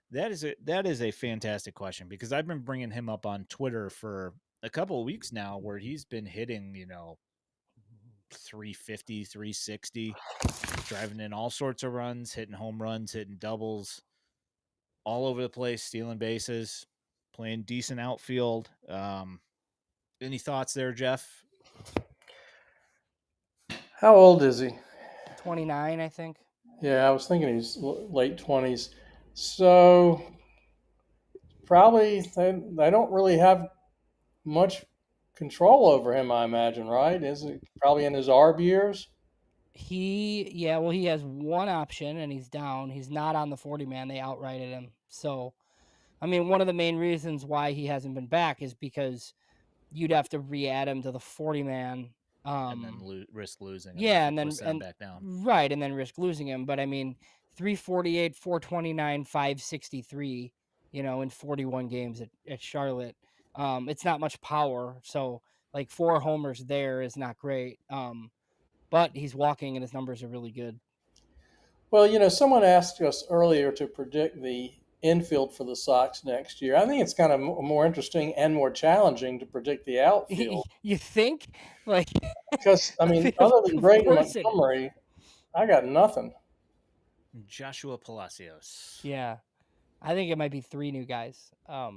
That is a fantastic question because I've been bringing him up on Twitter for a couple of weeks now, where he's been hitting 350, 360, driving in all sorts of runs, hitting home runs, hitting doubles, all over the place, stealing bases, playing decent outfield. Any thoughts there, Jeff? How old is he? 29, I think. Yeah, I was thinking he's late 20s. So probably they don't really have much control over him, I imagine, right? Is he probably in his ARB years? He has one option and he's down. He's not on the 40-man. They outrighted him. So, I mean, one of the main reasons why he hasn't been back is because you'd have to re-add him to the 40-man. And then risk losing him. Yeah, if you send him back down. Right, and then risk losing him. But I mean, 348, 429, 563. In 41 games at Charlotte. It's not much power. So like 4 homers there is not great. But he's walking and his numbers are really good. Well, someone asked us earlier to predict the infield for the Sox next year. I think it's kind of more interesting and more challenging to predict the outfield. You think? Like, Because, I mean, other than Braden Montgomery, I got nothing. Joshua Palacios. Yeah. I think it might be 3 new guys. I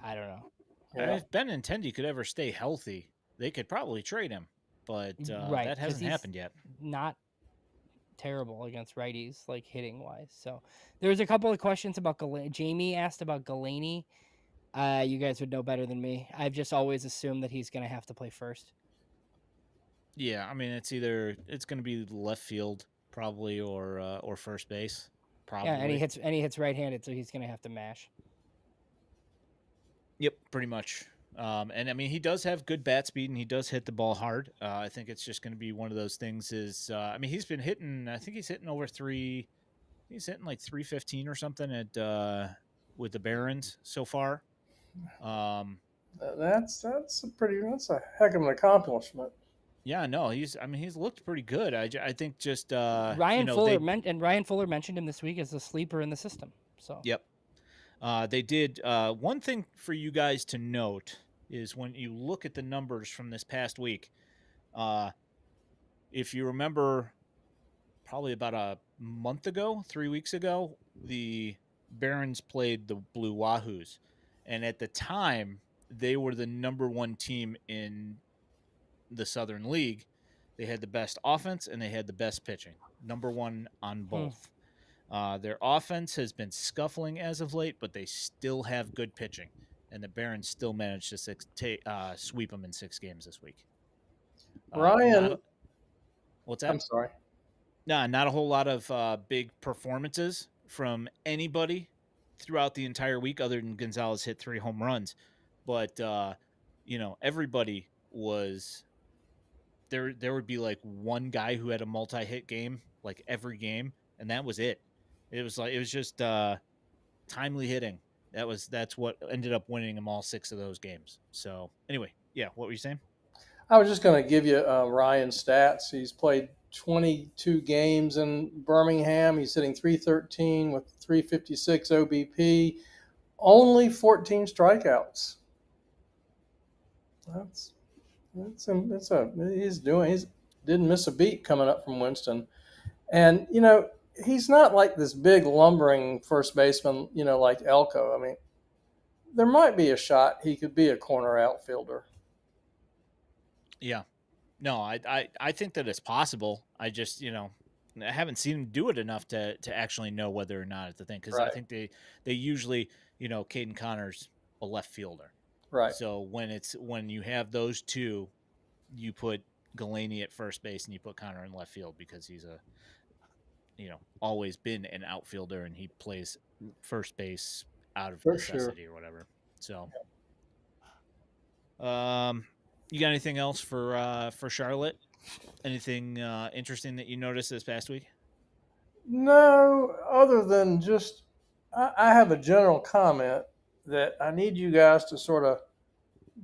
don't know. Yeah. I mean, if Benintendi could ever stay healthy, they could probably trade him. But right, that hasn't happened yet. Not terrible against righties, like hitting wise. So there's a couple of questions about Jamie asked about Galaney. You guys would know better than me. I've just always assumed that he's going to have to play first. Yeah, I mean it's going to be left field probably or first base probably. Yeah, and he hits right-handed, so he's going to have to mash. Yep, pretty much. And I mean he does have good bat speed and he does hit the ball hard. I think it's just going to be one of those things. I mean he's been hitting. I think he's hitting over three. He's hitting like 315 or something at with the Barons so far. That's a heck of an accomplishment. Yeah, no, he's looked pretty good. I think just Ryan Fuller mentioned him this week as a sleeper in the system. So yep. They did one thing for you guys to note is when you look at the numbers from this past week, if you remember probably about a month ago, 3 weeks ago, the Barons played the Blue Wahoos. And at the time, they were the number one team in the Southern League. They had the best offense and they had the best pitching. Number one on both. Their offense has been scuffling as of late, but they still have good pitching. And the Barons still managed to sweep them in 6 games this week. Ryan, what's that? I'm sorry. Nah, not a whole lot of big performances from anybody throughout the entire week, other than Gonzalez hit 3 home runs. But everybody was there. There would be like one guy who had a multi-hit game, like every game, and that was it. It was just timely hitting. That's what ended up winning them all 6 of those games. So anyway, yeah, what were you saying? I was just going to give you Ryan's stats. He's played 22 games in Birmingham. He's hitting 313 with 356 OBP, only 14 strikeouts. He didn't miss a beat coming up from Winston. And, he's not like this big lumbering first baseman, like Elko. I mean, there might be a shot he could be a corner outfielder. Yeah. No, I think that it's possible. I just, I haven't seen him do it enough to actually know whether or not it's a thing. Because Right. I think they usually, Caden Connor's a left fielder. Right. So when you have those two, you put Galaney at first base and you put Connor in left field because he's always been an outfielder and he plays first base out of necessity or whatever. So, you got anything else for Charlotte? Anything interesting that you noticed this past week? No, other than just I have a general comment that I need you guys to sort of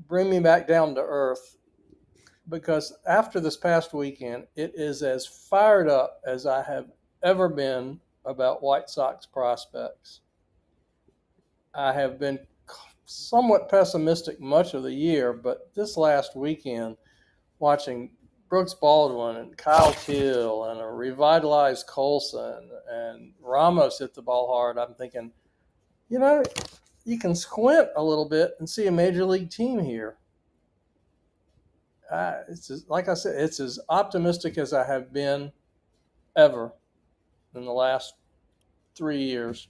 bring me back down to earth, because after this past weekend, it is as fired up as I have ever been about White Sox prospects. I have been somewhat pessimistic much of the year, but this last weekend, watching Brooks Baldwin and Kyle Teel and a revitalized Colson and Ramos hit the ball hard, I'm thinking, you can squint a little bit and see a major league team here. Like I said, it's as optimistic as I have been ever in the last 3 years.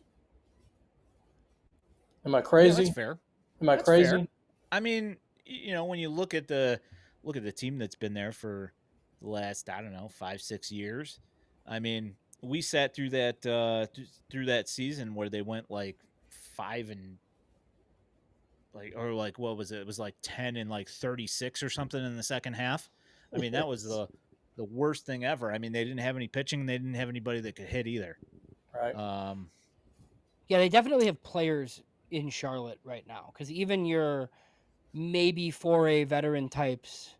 Am I crazy? Yeah, that's fair. Am I crazy? Fair. I mean, when you look at the team that's been there for the last, I don't know, 5-6 years. I mean, we sat through that season where they went like 5 and what was it? It was like 10 and like 36 or something in the second half. I mean, that was the worst thing ever. I mean, they didn't have any pitching. They didn't have anybody that could hit either. Right. Yeah, they definitely have players in Charlotte right now, because even your maybe 4A veteran types,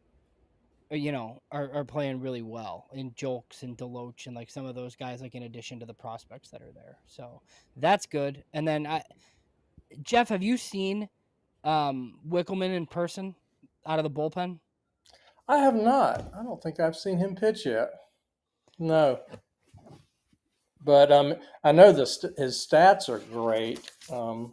are playing really well in Jolks and Deloach and like some of those guys, like in addition to the prospects that are there. So that's good. And then Jeff, have you seen Wickelman in person out of the bullpen? I have not. I don't think I've seen him pitch yet. No. But I know his stats are great.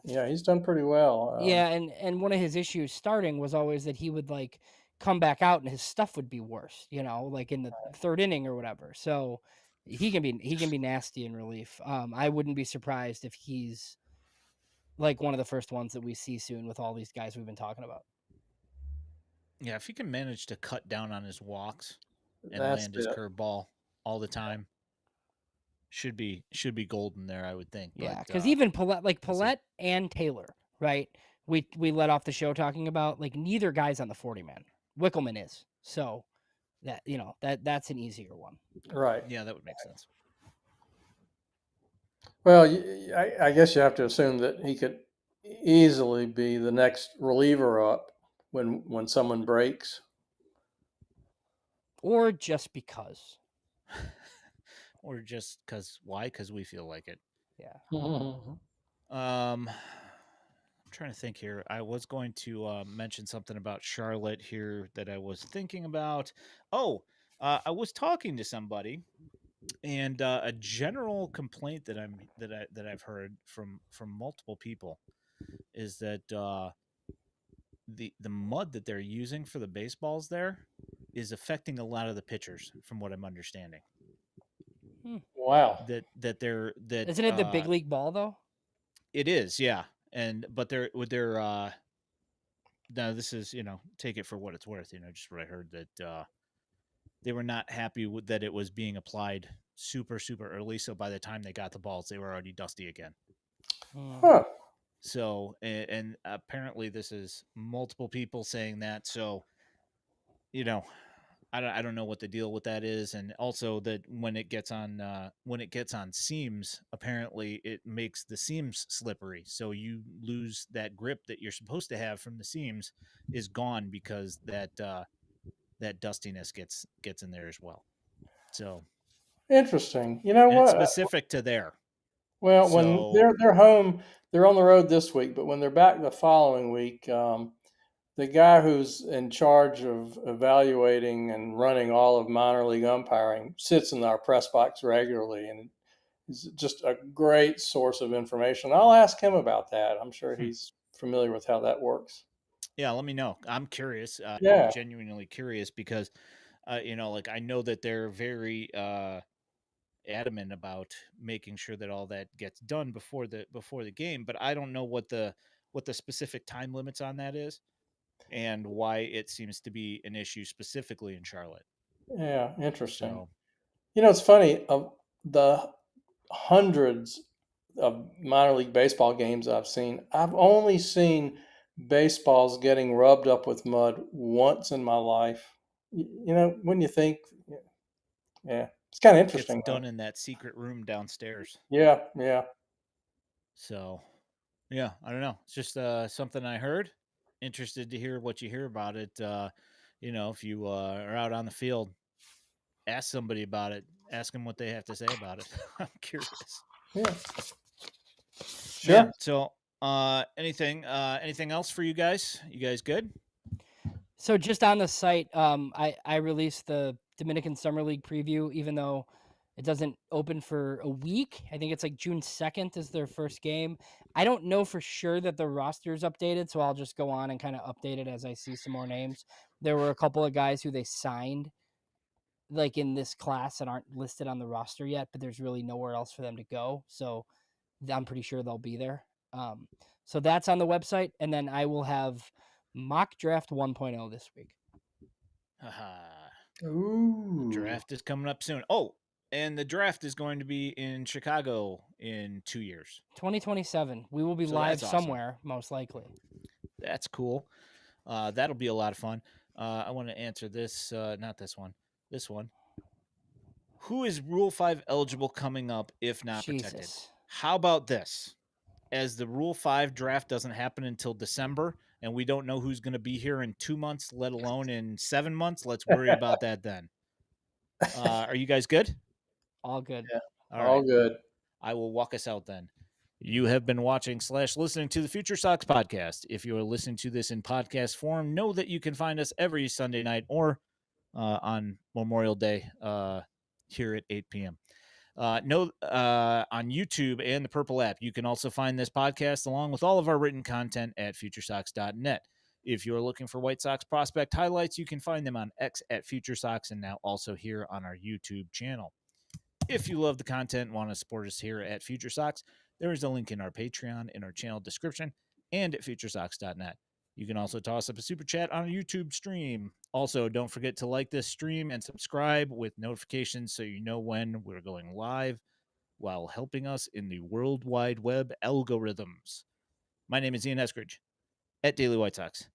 He's done pretty well. Yeah, and one of his issues starting was always that he would like come back out and his stuff would be worse, like in the third inning or whatever. So he can be nasty in relief. I wouldn't be surprised if he's like one of the first ones that we see soon with all these guys we've been talking about. Yeah, if he can manage to cut down on his walks and That's land his it. curveball all the time, should be golden there, I would think. Yeah, But because even Paulette, like we'll see. Paulette and Taylor, right? We let off the show talking about like neither guy's on the 40 man. Wickelman is, so that that's an easier one. Right. Yeah, that would make sense. Well, I guess you have to assume that he could easily be the next reliever up when someone breaks. Or just because. Or just because why? Because we feel like it. Yeah. I'm trying to think here. I was going to mention something about Charlotte here that I was thinking about. Oh, I was talking to somebody, and a general complaint that I've heard from multiple people is that the mud that they're using for the baseballs there is affecting a lot of the pitchers, from what I'm understanding. Wow. That Isn't it the big league ball though? It is, yeah. But they're now this is, take it for what it's worth, just what I heard, that they were not happy with that it was being applied super early, so by the time they got the balls they were already dusty again. Huh. So and apparently this is multiple people saying that, so I don't know what the deal with that is, and also that when it gets on seams, apparently it makes the seams slippery, so you lose that grip that you're supposed to have from the seams is gone because that dustiness gets in there as well. So Interesting. You know and it's what? specific to there. Well, when So they're home, they're on the road this week, but when they're back the following week, the guy who's in charge of evaluating and running all of minor league umpiring sits in our press box regularly, and is just a great source of information. I'll ask him about that. I'm sure he's familiar with how that works. yeah, let me know. I'm curious. I'm Yeah, genuinely curious because like I know that they're very adamant about making sure that all that gets done before the game, but I don't know what the specific time limits on that is and why it seems to be an issue specifically in Charlotte. yeah, interesting. So It's funny. Of the hundreds of minor league baseball games I've seen, I've only seen baseballs getting rubbed up with mud once in my life. When you think, yeah, it's kind of it gets interesting, though. done in that secret room downstairs. Yeah, yeah, So yeah, I don't know. It's just something I heard. Interested to hear what you hear about it. If you are out on the field, ask somebody about it. Ask them what they have to say about it. I'm curious. yeah. Man, Sure. so anything else for you guys? You guys good? So just on the site, I released the Dominican Summer League preview, even though it doesn't open for a week. I think it's like June 2nd is their first game. I don't know for sure that the roster is updated, so I'll just go on and kind of update it as I see some more names. There were a couple of guys who they signed like in this class that aren't listed on the roster yet, but there's really nowhere else for them to go. So I'm pretty sure they'll be there. So that's on the website, and then I will have mock draft 1.0 this week. Ooh. Draft is coming up soon. Oh, and the draft is going to be in Chicago in 2 years. 2027. We will be So live that's awesome. somewhere, most likely. That's cool. That'll be a lot of fun. I want to answer this, not this one. This one. Who is Rule 5 eligible coming up if not protected? Jesus. How about this? As the Rule 5 draft doesn't happen until December, and we don't know who's going to be here in 2 months, let alone in 7 months, let's worry about that then. Are you guys good? All good. Yeah, All all right. good. I will walk us out then. You have been watching / listening to the FutureSox podcast. If you are listening to this in podcast form, know that you can find us every Sunday night or on Memorial Day here at 8 p.m. On YouTube and the Purple app. You can also find this podcast along with all of our written content at FutureSox.net. If you're looking for White Sox prospect highlights, you can find them on X at FutureSox and now also here on our YouTube channel. If you love the content and want to support us here at FutureSox, There is a link in our Patreon in our channel description and at FutureSox.net. You can also toss up a super chat on a YouTube stream. Also, don't forget to like this stream and subscribe with notifications so you know when we're going live while helping us in the World Wide Web algorithms. My name is Ian Eskridge at Daily White Sox.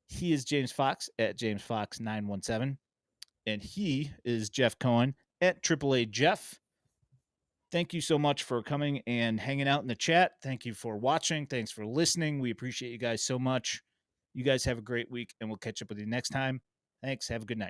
He is James Fox at JamesFox917. And he is Jeff Cohen at Triple A Jeff. Thank you so much for coming and hanging out in the chat. Thank you for watching. Thanks for listening. We appreciate you guys so much. You guys have a great week, and we'll catch up with you next time. Thanks. Have a good night.